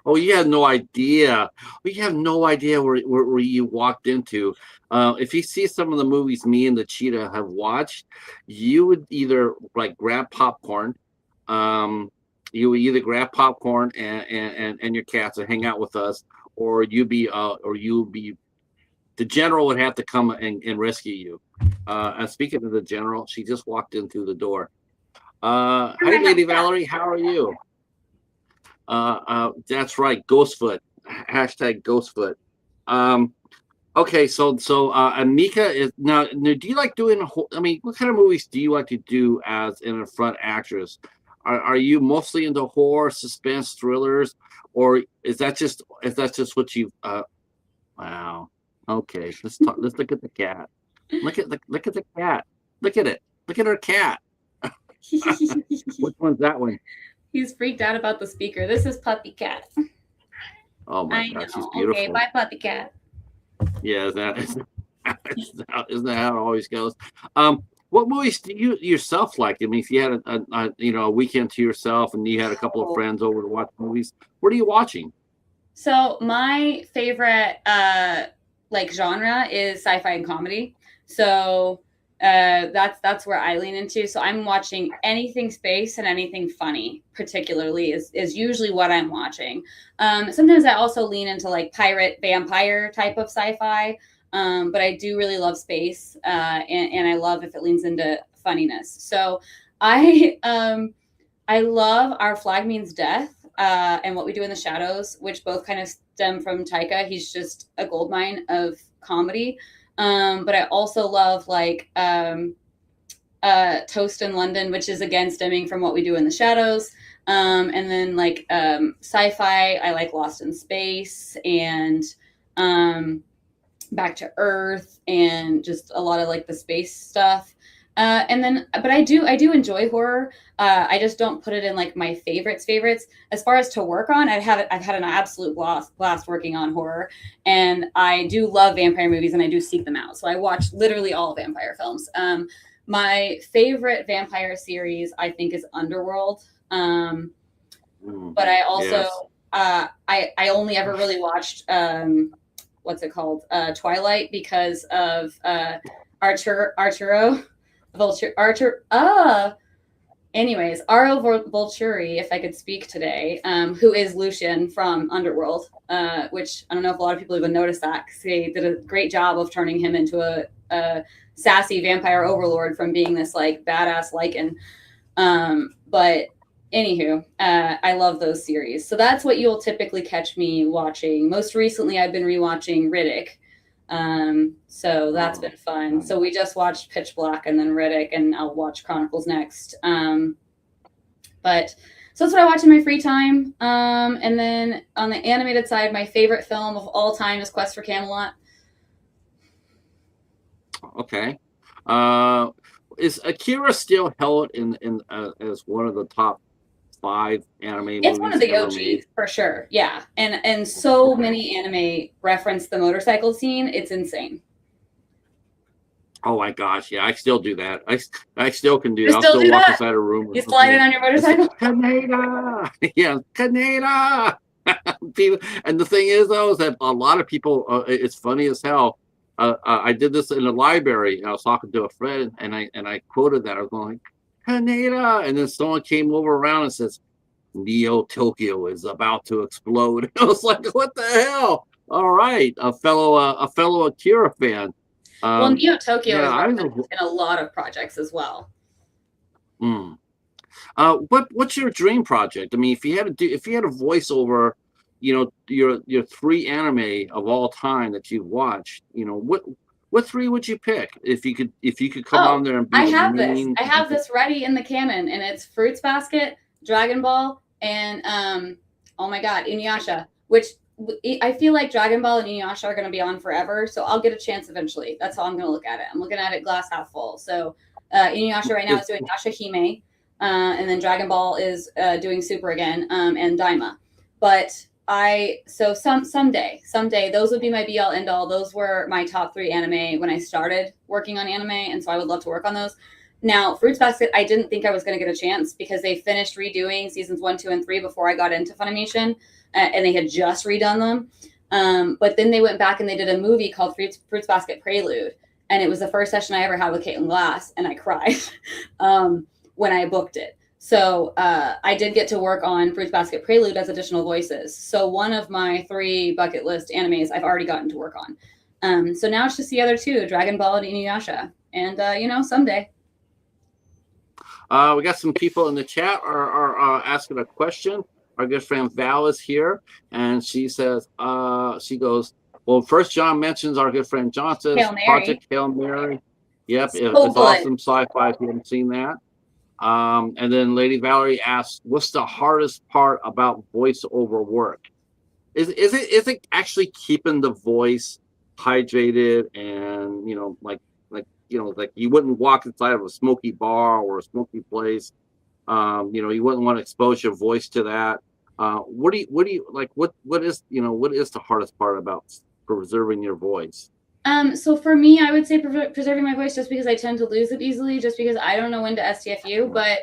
Oh, you have no idea. We have no idea where you walked into. If you see some of the movies me and the cheetah have watched, you would either like grab popcorn. Um, you would either grab popcorn and your cats and hang out with us, or you be the general would have to come and rescue you. And speaking of the general, she just walked in through the door. Hi, Lady Valerie. How are you? That's right, Ghostfoot. Hashtag Ghostfoot. Um, okay, Amika is now. Do you like doing? I mean, what kind of movies do you like to do as in a front actress? Are you mostly into horror, suspense, thrillers, or is that just what you? Wow. Okay, let's talk. Let's look at the cat. Look at the cat. Look at it. Look at her cat. Which one's that one? He's freaked out about the speaker. This is Puppy Cat. Oh my I God, she's know. beautiful. Okay, bye, Puppy Cat. Yeah, isn't that how it always goes? What movies do you yourself like? I mean, if you had a weekend to yourself and you had a couple of friends over to watch movies, what are you watching? So my favorite like genre is sci-fi and comedy. So that's where I lean into. So I'm watching anything space and anything funny, particularly is usually what I'm watching. Sometimes I also lean into like pirate vampire type of sci-fi. But I do really love space, and I love if it leans into funniness. So I I love Our Flag Means Death, and What We Do in the Shadows, which both kind of stem from Taika. He's just a goldmine of comedy. But I also love like Toast in London, which is again stemming from What We Do in the Shadows. And then like sci-fi, I like Lost in Space and Back to Earth and just a lot of like the space stuff. But I do enjoy horror. I just don't put it in like my favorites. As far as to work on, I've had an absolute blast working on horror, and I do love vampire movies, and I do seek them out. So I watch literally all vampire films. My favorite vampire series, I think, is Underworld. But I also Yes. I only ever really watched what's it called Twilight because of Arturo. Anyways, Aro Volturi, if I could speak today, who is Lucian from Underworld, which I don't know if a lot of people even noticed that because they did a great job of turning him into a sassy vampire overlord from being this like badass lichen. But anywho, I love those series. So that's what you'll typically catch me watching. Most recently, I've been rewatching Riddick. So that's been fun. So we just watched Pitch Black and then Riddick, and I'll watch Chronicles next. But so that's what I watch in my free time. And then on the animated side, my favorite film of all time is Quest for Camelot. Okay. Is Akira still held in as one of the top 5 anime movies? It's one of the ever OGs made? for sure. Yeah. And so many anime reference the motorcycle scene. It's insane. Oh my gosh, yeah, I still do that. I still can do You that. I'll still still do walk that? inside a room You slide it on your motorcycle? Kaneda! Yeah, Kaneda! And the thing is, though, is that a lot of people, it's funny as hell. I did this in the library. I was talking to a friend, and I quoted that. I was going, Kaneda! And then someone came over around and says, Neo Tokyo is about to explode. I was like, what the hell? All right, a fellow Akira fan. Well, Neo Tokyo Yeah, is I referenced was. in a lot of projects as well. Mm. What's your dream project? I mean, if you had a voiceover, your 3 anime of all time that you watched, what 3 would you pick if you could come on there and be I a have this. main? I have this ready in the canon, and it's Fruits Basket, Dragon Ball, and oh my God, Inuyasha. Which I feel like Dragon Ball and Inuyasha are going to be on forever, so I'll get a chance eventually. That's how I'm going to look at it. I'm looking at it glass half full. So Inuyasha right now is doing Yasha Hime, and then Dragon Ball is doing Super again, and Daima. But someday those would be my be all end all. Those were my top 3 anime when I started working on anime, and so I would love to work on those. Now, Fruits Basket, I didn't think I was going to get a chance because they finished redoing seasons 1, 2, and 3 before I got into Funimation, and they had just redone them. But then they went back and they did a movie called Fruits Basket Prelude, and it was the first session I ever had with Caitlin Glass, and I cried when I booked it. So I did get to work on Fruits Basket Prelude as additional voices. So one of my 3 bucket list animes I've already gotten to work on. So now it's just the other 2, Dragon Ball and Inuyasha, and someday. We got some people in the chat are asking a question. Our good friend Val is here, and she says, she goes, well, first John mentions our good friend John says Project Hail Mary. Yep, it's awesome sci-fi if you haven't seen that. And then Lady Valerie asks, what's the hardest part about voiceover work? Is it actually keeping the voice hydrated and like you wouldn't walk inside of a smoky bar or a smoky place. You wouldn't want to expose your voice to that. What do you like? What is the hardest part about preserving your voice? So for me, I would say preserving my voice, just because I tend to lose it easily, just because I don't know when to STFU, but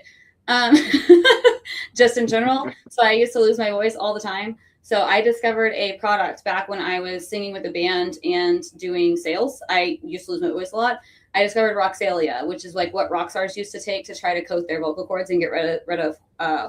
just in general. So I used to lose my voice all the time. So I discovered a product back when I was singing with a band and doing sales. I used to lose my voice a lot. I discovered Roxalia, which is like what rock stars used to take to try to coat their vocal cords and get rid of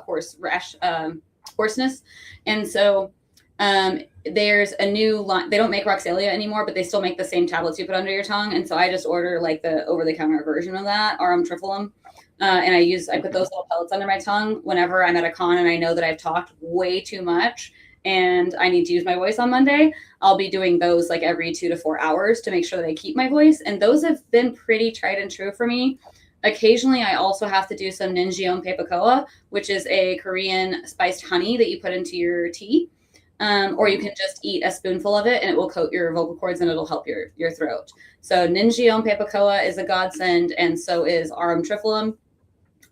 hoarseness. And so there's a new line. They don't make Roxalia anymore, but they still make the same tablets you put under your tongue. And so I just order like the over-the-counter version of that, Aurum Trifilum. And I put those little pellets under my tongue whenever I'm at a con and I know that I've talked way too much and I need to use my voice on Monday. I'll be doing those like every 2 to 4 hours to make sure that I keep my voice. And those have been pretty tried and true for me. Occasionally, I also have to do some Ninjeom Pepakoa, which is a Korean spiced honey that you put into your tea. Or you can just eat a spoonful of it and it will coat your vocal cords and it'll help your throat. So Ninjeom Pepakoa is a godsend, and so is Aurum Trifilum.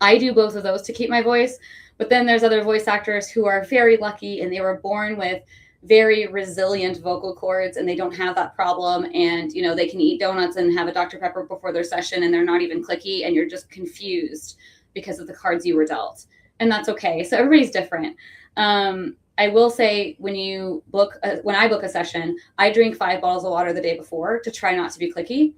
I do both of those to keep my voice. But then there's other voice actors who are very lucky and they were born with very resilient vocal cords and they don't have that problem. And, they can eat donuts and have a Dr. Pepper before their session and they're not even clicky and you're just confused because of the cards you were dealt. And that's okay. So everybody's different. I will say when I book a session, I drink 5 bottles of water the day before to try not to be clicky.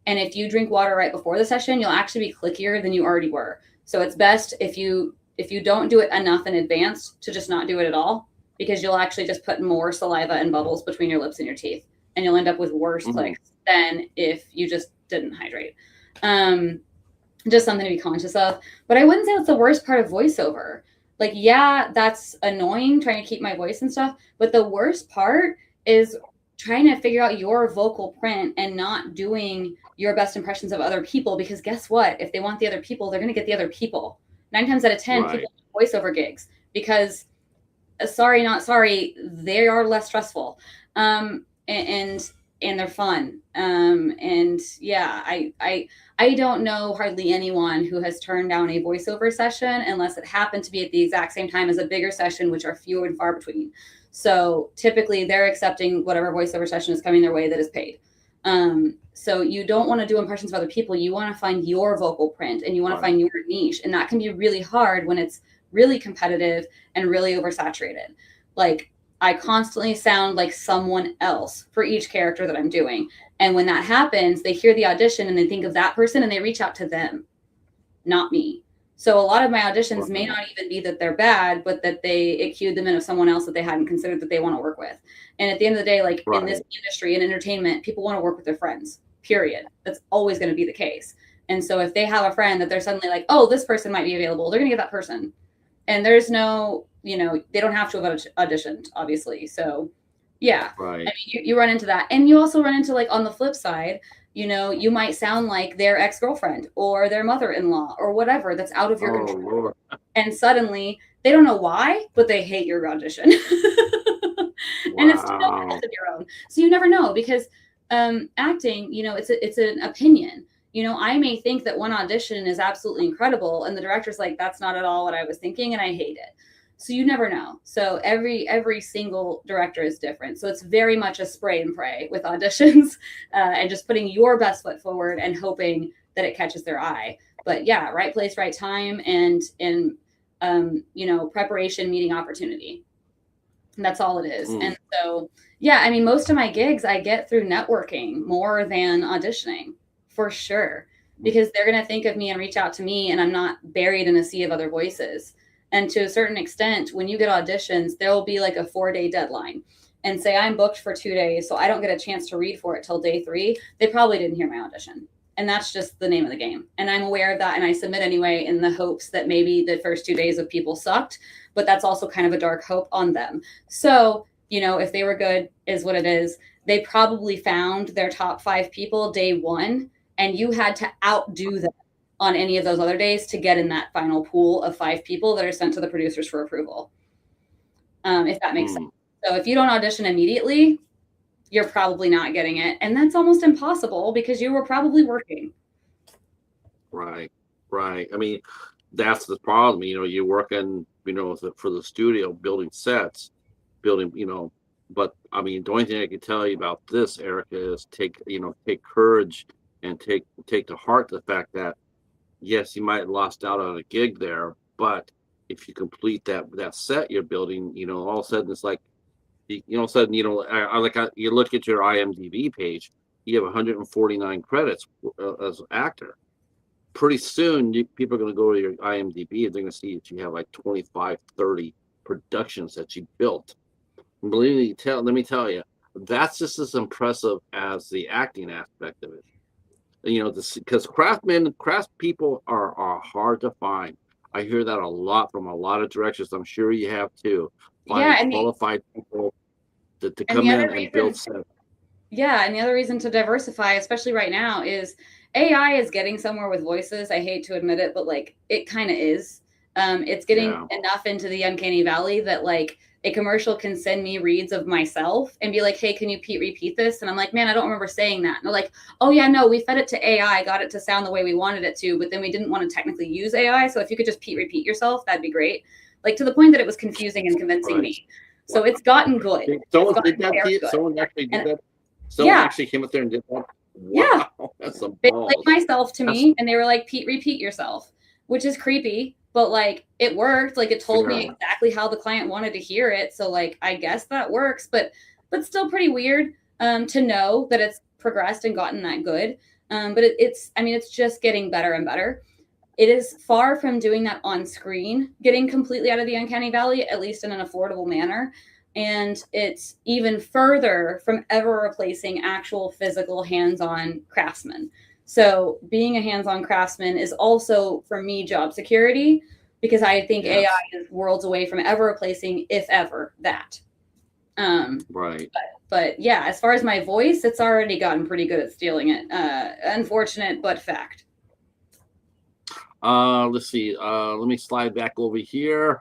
And if you drink water right before the session, you'll actually be clickier than you already were. So it's best if you don't do it enough in advance to just not do it at all, because you'll actually just put more saliva and bubbles between your lips and your teeth, and you'll end up with worse clicks than if you just didn't hydrate. Just something to be conscious of. But I wouldn't say that's the worst part of voiceover. Like, yeah, that's annoying trying to keep my voice and stuff. But the worst part is trying to figure out your vocal print and not doing your best impressions of other people, because guess what? If they want the other people, they're going to get the other people. 9 times out of 10, people do voiceover gigs because, sorry, not sorry, they are less stressful. And they're fun. And yeah, I don't know hardly anyone who has turned down a voiceover session unless it happened to be at the exact same time as a bigger session, which are few and far between. So typically they're accepting whatever voiceover session is coming their way that is paid. So you don't want to do impressions of other people. You want to find your vocal print and you want to find your niche. And that can be really hard when it's really competitive and really oversaturated. Like, I constantly sound like someone else for each character that I'm doing. And when that happens, they hear the audition and they think of that person and they reach out to them, not me. So a lot of my auditions may not even be that they're bad, but that it cued them in of someone else that they hadn't considered that they want to work with. And at the end of the day, like in this industry, in entertainment, people want to work with their friends, period. That's always going to be the case. And so if they have a friend that they're suddenly like, oh, this person might be available, they're going to get that person. And there's no, they don't have to have auditioned, obviously. So yeah, I mean, you run into that. And you also run into, like, on the flip side, you might sound like their ex-girlfriend or their mother-in-law or whatever that's out of your control. Lord. And suddenly they don't know why, but they hate your audition. And it's no fault of your own. So you never know, because acting, it's an opinion. I may think that one audition is absolutely incredible and the director's like, that's not at all what I was thinking and I hate it. So you never know. So every single director is different. So it's very much a spray and pray with auditions and just putting your best foot forward and hoping that it catches their eye. But yeah, right place, right time, and preparation meeting opportunity. And that's all it is. And so, yeah, I mean, most of my gigs I get through networking more than auditioning, for sure, because they're going to think of me and reach out to me, and I'm not buried in a sea of other voices. And to a certain extent, when you get auditions, there will be like a 4-day deadline, and say I'm booked for 2 days, so I don't get a chance to read for it till day 3. They probably didn't hear my audition. And that's just the name of the game. And I'm aware of that. And I submit anyway in the hopes that maybe the first 2 days of people sucked, but that's also kind of a dark hope on them. So, if they were good is what it is. They probably found their top 5 people day 1, and you had to outdo them on any of those other days to get in that final pool of 5 people that are sent to the producers for approval. If that makes sense. So if you don't audition immediately, you're probably not getting it. And that's almost impossible because you were probably working. Right. I mean, that's the problem. You're working, for the studio, building sets, but I mean, the only thing I can tell you about this, Erica, is take courage and take to heart the fact that, yes, you might have lost out on a gig there, but if you complete that set you're building, all of a sudden it's like, all of a sudden, you look at your IMDb page, you have 149 credits as an actor. Pretty soon, people are going to go to your IMDb and they're going to see that you have like 25, 30 productions that you built. And let me tell you, that's just as impressive as the acting aspect of it. Because craftspeople are hard to find. I hear that a lot from a lot of directors. I'm sure you have too. Find qualified people to come in and build sets. Yeah, and the other reason to diversify, especially right now, is AI is getting somewhere with voices. I hate to admit it, but like it kind of is. It's getting enough into the uncanny valley that like a commercial can send me reads of myself and be like, hey, can you repeat this? And I'm like, man, I don't remember saying that. And they're like, oh yeah, no, we fed it to AI, got it to sound the way we wanted it to, but then we didn't want to technically use AI. So if you could just repeat yourself, that'd be great. Like to the point that it was confusing and convincing me. So it's gotten good. Someone did that to you? Someone actually did that? Someone actually came up there and did that? Wow, that's some balls. They played myself to me and they were like, Pete, repeat yourself, which is creepy, but like it worked. Like it told me exactly how the client wanted to hear it. So like, I guess that works, but still pretty weird to know that it's progressed and gotten that good. But it's just getting better and better. It is far from doing that on screen, getting completely out of the uncanny valley, at least in an affordable manner. And it's even further from ever replacing actual physical hands-on craftsmen. So being a hands-on craftsman is also, for me, job security, because I think AI is worlds away from ever replacing, if ever, that. Right. But yeah, as far as my voice, it's already gotten pretty good at stealing it. Unfortunate, but fact. Let's see. Let me slide back over here.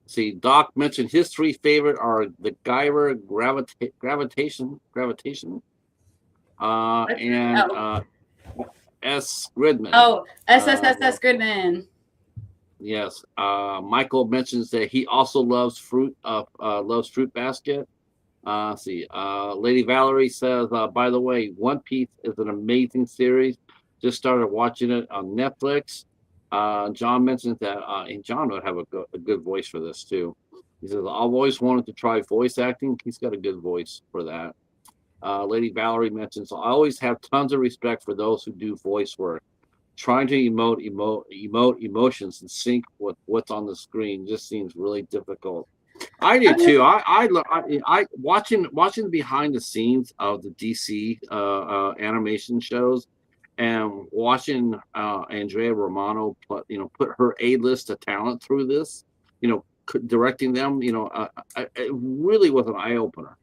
See, Doc mentioned his 3 favorite are the Guyver gravitation, and S. Gridman. Oh, SSSS Gridman. Yes. Michael mentions that he also loves Fruit Basket. Let's see. Lady Valerie says, by the way, One Piece is an amazing series. Just started watching it on Netflix. John mentions that, and John would have a good voice for this too. He says, I've always wanted to try voice acting. He's got a good voice for that. Lady Valerie mentions, I always have tons of respect for those who do voice work. Trying to emote emotions and sync with what's on the screen just seems really difficult. I do too. I watching behind the scenes of the DC animation shows, and watching Andrea Romano put her A-list of talent through this, directing them, it really was an eye opener.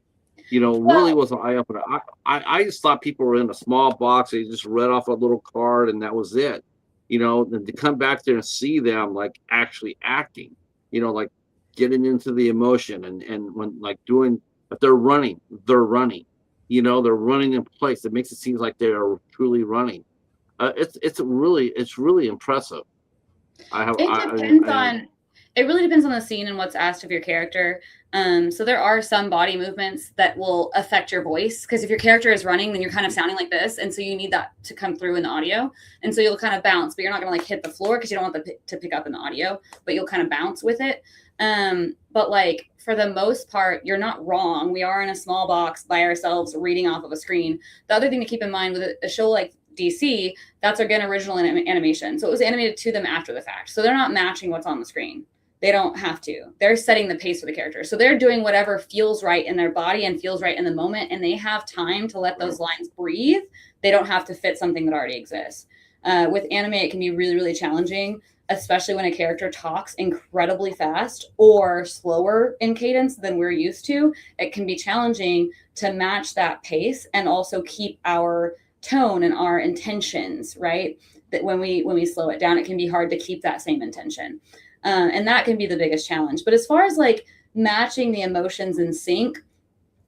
Really was an eye opener. I just thought people were in a small box. They just read off a little card and that was it. And to come back there and see them like actually acting, like getting into the emotion and when like doing, if they're running, they're running in place. It makes it seem like they are truly running. It's really impressive. It It really depends on the scene and what's asked of your character. So there are some body movements that will affect your voice, because if your character is running, then you're kind of sounding like this, and so you need that to come through in the audio. And so you'll kind of bounce, but you're not going to like hit the floor because you don't want to pick up in the audio, but you'll kind of bounce with it. But like for the most part, you're not wrong. We are in a small box by ourselves reading off of a screen. The other thing to keep in mind with a show like DC, that's again original animation. So it was animated to them after the fact. So they're not matching what's on the screen. They don't have to. They're setting the pace for the character. So they're doing whatever feels right in their body and feels right in the moment, and they have time to let those lines breathe. They don't have to fit something that already exists. With anime, it can be really, really challenging, especially when a character talks incredibly fast or slower in cadence than we're used to. It can be challenging to match that pace and also keep our tone and our intentions, right? That when we slow it down, it can be hard to keep that same intention. And that can be the biggest challenge. But as far as like matching the emotions in sync,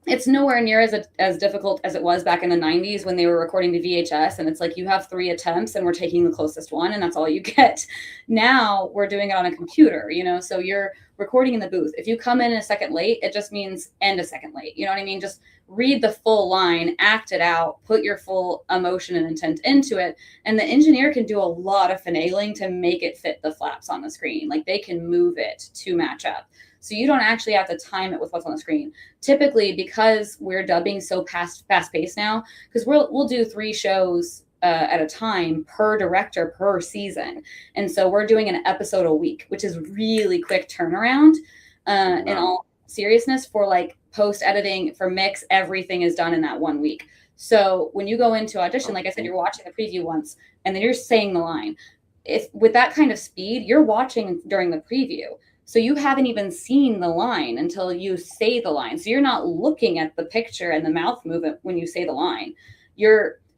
it's nowhere near as difficult as it was back in the 90s when they were recording the VHS, and it's like you have 3 attempts and we're taking the closest one and that's all you get. Now we're doing it on a computer, you know, so you're recording in the booth. If you come in a second late, it just means end a second late. You know what I mean? Just read the full line, act it out, put your full emotion and intent into it. And the engineer can do a lot of finagling to make it fit the flaps on the screen. Like they can move it to match up. So you don't actually have to time it with what's on the screen. Typically, because we're dubbing so fast-paced now, because we'll do 3 shows at a time per director per season. And so we're doing an episode a week, which is really quick turnaround. In all seriousness, for like post-editing, for mix, everything is done in that 1 week. So when you go into audition, like I said, you're watching the preview once, and then you're saying the line. If with that kind of speed, you're watching during the preview. So you haven't even seen the line until you say the line. So you're not looking at the picture and the mouth movement when you say the line.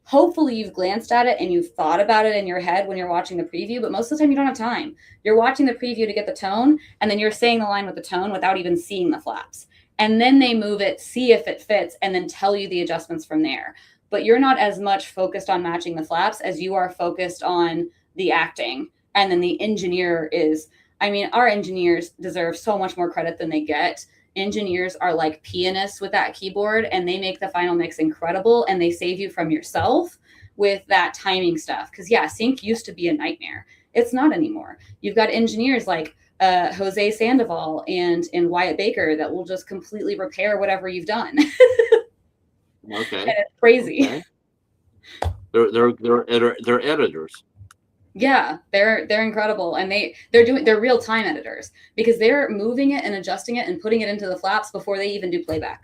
Hopefully you've glanced at it and you've thought about it in your head when you're watching the preview, but most of the time you don't have time. You're watching the preview to get the tone, and then you're saying the line with the tone without even seeing the flaps. And then they move it, see if it fits, and then tell you the adjustments from there. But you're not as much focused on matching the flaps as you are focused on the acting. And then the engineer is... I mean, our engineers deserve so much more credit than they get. Engineers are like pianists with that keyboard, and they make the final mix incredible, and they save you from yourself with that timing stuff. Because, yeah, sync used to be a nightmare. It's not anymore. You've got engineers like Jose Sandoval and Wyatt Baker that will just completely repair whatever you've done. Okay. And it's crazy. Okay. They're editors. Yeah, they're incredible, and they're real-time editors, because they're moving it and adjusting it and putting it into the flaps before they even do playback.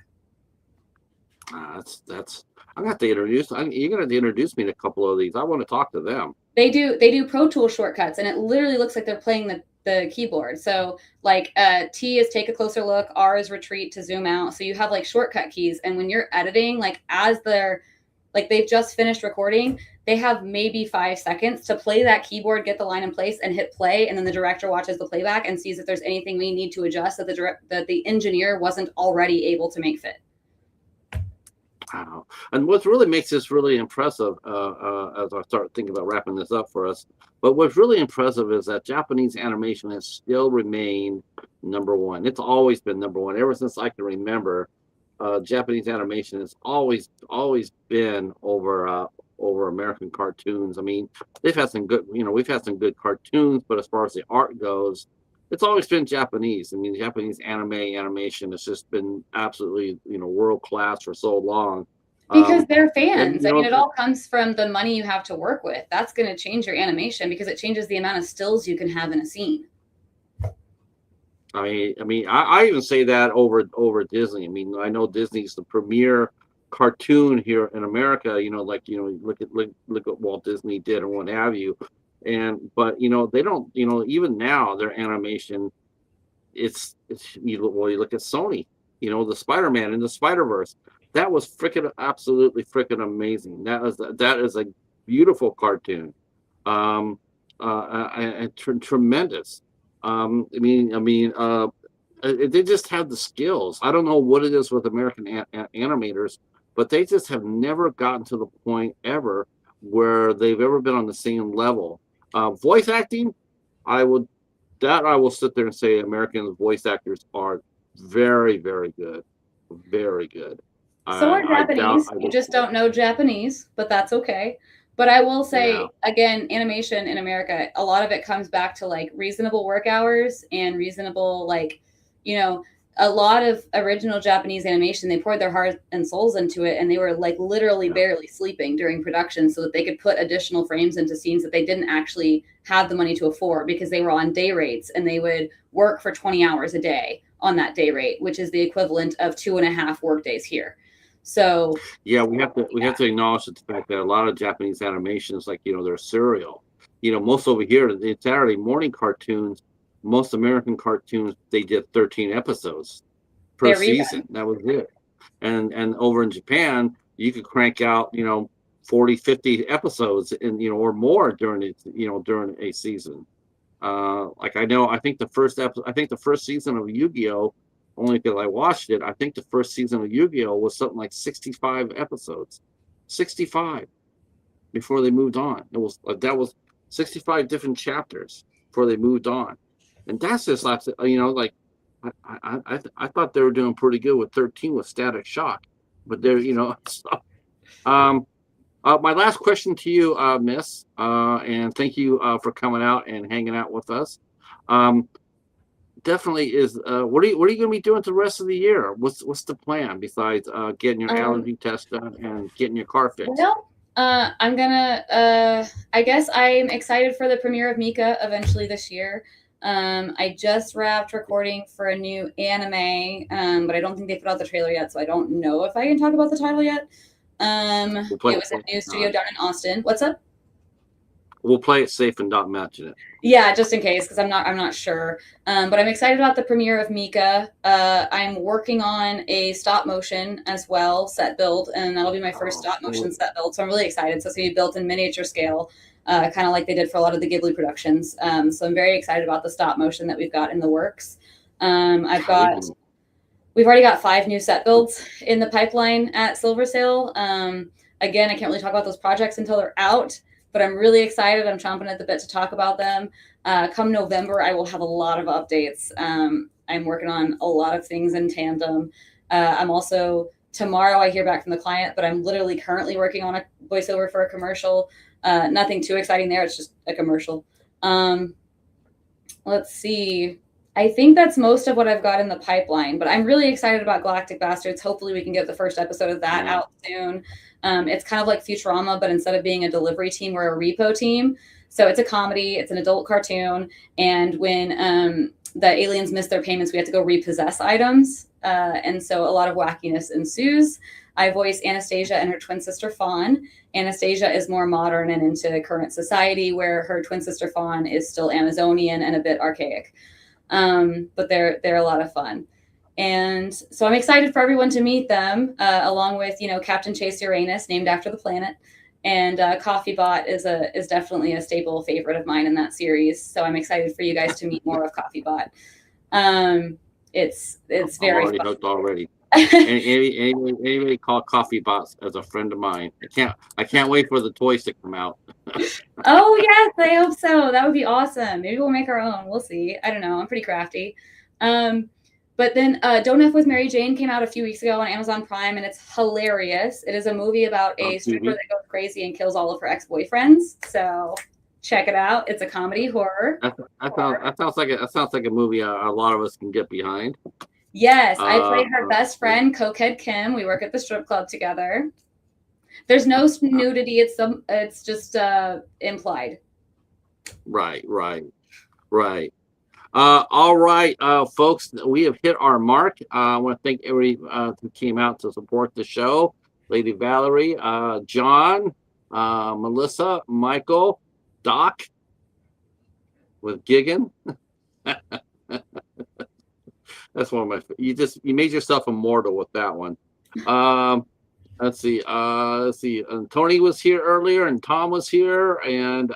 That's I'm gonna have to introduce. You're gonna have to introduce me to a couple of these. I want to talk to them. They do Pro Tools shortcuts, and it literally looks like they're playing the keyboard. So like T is take a closer look, R is retreat to zoom out. So you have like shortcut keys, and when you're editing, like as they've just finished recording, they have maybe 5 seconds to play that keyboard, get the line in place, and hit play. And then the director watches the playback and sees if there's anything we need to adjust that the engineer wasn't already able to make fit. Wow. And what really makes this really impressive, as I start thinking about wrapping this up for us, but what's really impressive is that Japanese animation has still remained number one. It's always been number one ever since I can remember. Japanese animation has always been over American cartoons. I mean, we've had some good cartoons, but as far as the art goes, it's always been Japanese. I mean, Japanese animation has just been absolutely, world class for so long. Because they're fans. I mean, it all comes from the money you have to work with. That's going to change your animation because it changes the amount of stills you can have in a scene. I even say that over Disney. I mean, I know Disney's the premier cartoon here in America. Look at Walt Disney did and what have you. But they don't. Even now, their animation, you look at Sony. The Spider-Man and the Spider-Verse. That was absolutely freaking amazing. That is a beautiful cartoon, and tremendous. They just have the skills. I don't know what it is with American animators, but they just have never gotten to the point ever where they've ever been on the same level. Voice acting, I would that I will sit there and say American voice actors are very, very good, very good. So are I doubt Japanese. I You will. just don't know Japanese, but that's okay. But I will Yeah, say again, animation in America, a lot of it comes back to like reasonable work hours and reasonable like, you know, a lot of original Japanese animation, they poured their heart and souls into it and they were like literally yeah, barely sleeping during production so that they could put additional frames into scenes that they didn't actually have the money to afford because they were on day rates and they would work for 20 hours a day on that day rate, which is the equivalent of 2.5 work days here. So yeah. We have yeah, to acknowledge the fact that a lot of Japanese animations, like they're serial. Most over here, the Saturday morning cartoons, most American cartoons, they did 13 episodes per they're rerun. season. That was it. And over in Japan, you could crank out 40, 50 episodes or more during a season. Like I think the first season of Yu-Gi-Oh, only because I watched it, I think the first season of Yu-Gi-Oh was something like 65 episodes. 65 before they moved on. It was that was 65 different chapters before they moved on. And that's just like I thought they were doing pretty good with 13 with Static Shock. But they're so, um my last question to you, Miss, and thank you for coming out and hanging out with us. Um, Definitely is. What are you going to be doing the rest of the year? What's the plan besides getting your Um, allergy test done and getting your car fixed? well, I'm gonna. I guess I'm excited for the premiere of Mika eventually this year. I just wrapped recording for a new anime, but I don't think they put out the trailer yet, so I don't know if I can talk about the title yet. We'll It play was it. a new studio down in Austin. What's up? We'll play it safe and not mention it. Yeah, just in case, because I'm not sure. But I'm excited about the premiere of Mika. I'm working on a stop motion as well, set build, and that'll be my first Oh, stop motion cool. set build. So I'm really excited. So it's gonna be built in miniature scale, kind of like they did for a lot of the Ghibli productions. So I'm very excited about the stop motion that we've got in the works. I've got Cool. We've already got 5 new set builds in the pipeline at Silver Sale. Again, I can't really talk about those projects until they're out, but I'm really excited. I'm chomping at the bit to talk about them. Come November, I will have a lot of updates. I'm working on a lot of things in tandem. I'm also, tomorrow I hear back from the client, but I'm literally currently working on a voiceover for a commercial. Nothing too exciting there. It's just a commercial. Let's see. I think that's most of what I've got in the pipeline, but I'm really excited about Galactic Bastards. Hopefully, we can get the first episode of that Yeah. out soon. It's kind of like Futurama, but instead of being a delivery team, we're a repo team. So it's a comedy, it's an adult cartoon. And when the aliens miss their payments, we have to go repossess items. And so a lot of wackiness ensues. I voice Anastasia and her twin sister Fawn. Anastasia is more modern and into current society, where her twin sister Fawn is still Amazonian and a bit archaic. But they're a lot of fun. And so I'm excited for everyone to meet them, along with Captain Chase Uranus, named after the planet, and Coffee Bot is definitely a staple favorite of mine in that series. So I'm excited for you guys to meet more of Coffee Bot. It's I'm very already fun. hooked already. Anybody call Coffee Bots as a friend of mine. I can't wait for the toys to come out. Oh yes, I hope so. That would be awesome. Maybe we'll make our own. We'll see. I don't know. I'm pretty crafty. But then Don't F with Mary Jane came out a few weeks ago on Amazon Prime, and it's hilarious. It is a movie about a stripper that goes crazy and kills all of her ex-boyfriends. So check it out. It's a comedy horror. That sounds like a movie a lot of us can get behind. Yes, I play her best friend, Cokehead Kim. We work at the strip club together. There's no nudity. It's just implied. Right. All right, folks, we have hit our mark. I want to thank everybody who came out to support the show. Lady Valerie, John, Melissa, Michael, Doc with Gigan. That's one of my. You made yourself immortal with that one. Let's see. Tony was here earlier, and Tom was here, and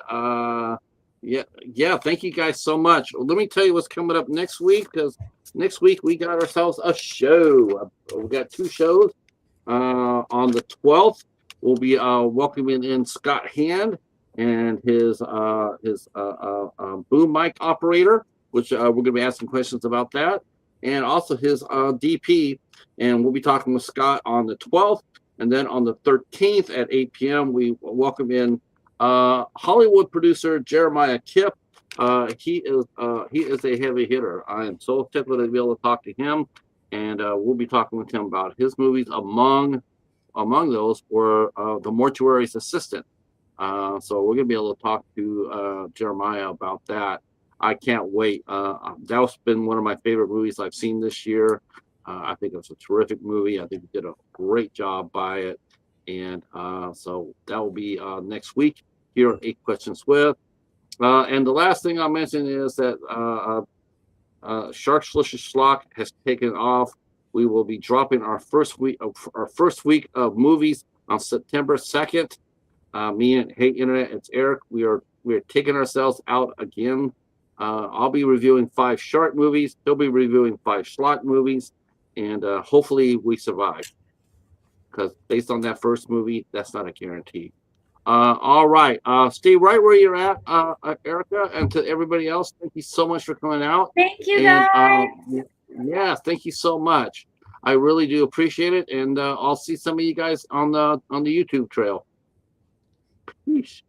yeah. Thank you guys so much. Let me tell you what's coming up next week, because next week we got ourselves a show. We got 2 shows. On the 12th, we'll be welcoming in Scott Hand and his boom mic operator. which we're going to be asking questions about that, and also his DP. And we'll be talking with Scott on the 12th, and then on the 13th at 8 p.m. we welcome in Hollywood producer Jeremiah Kipp. He is a heavy hitter. I am so tickled to be able to talk to him, and we'll be talking with him about his movies. Among those were The Mortuary's Assistant. So we're gonna be able to talk to Jeremiah about that. I can't wait. That's been one of my favorite movies I've seen this year. I think it's a terrific movie. I think he did a great job by it, and so that will be next week here on 8 Questions With. And the last thing I'll mention is that Shark Delicious Schlock has taken off. We will be dropping our first week of movies on September 2nd. Me and Hey Internet, it's Eric. We're taking ourselves out again. I'll be reviewing 5 shark movies. He'll be reviewing 5 schlock movies, and hopefully we survive. Because based on that first movie, that's not a guarantee. All right, stay right where you're at, Erica, and to everybody else, thank you so much for coming out. Thank you, guys. Yeah, thank you so much. I really do appreciate it, and I'll see some of you guys on the YouTube trail. Peace.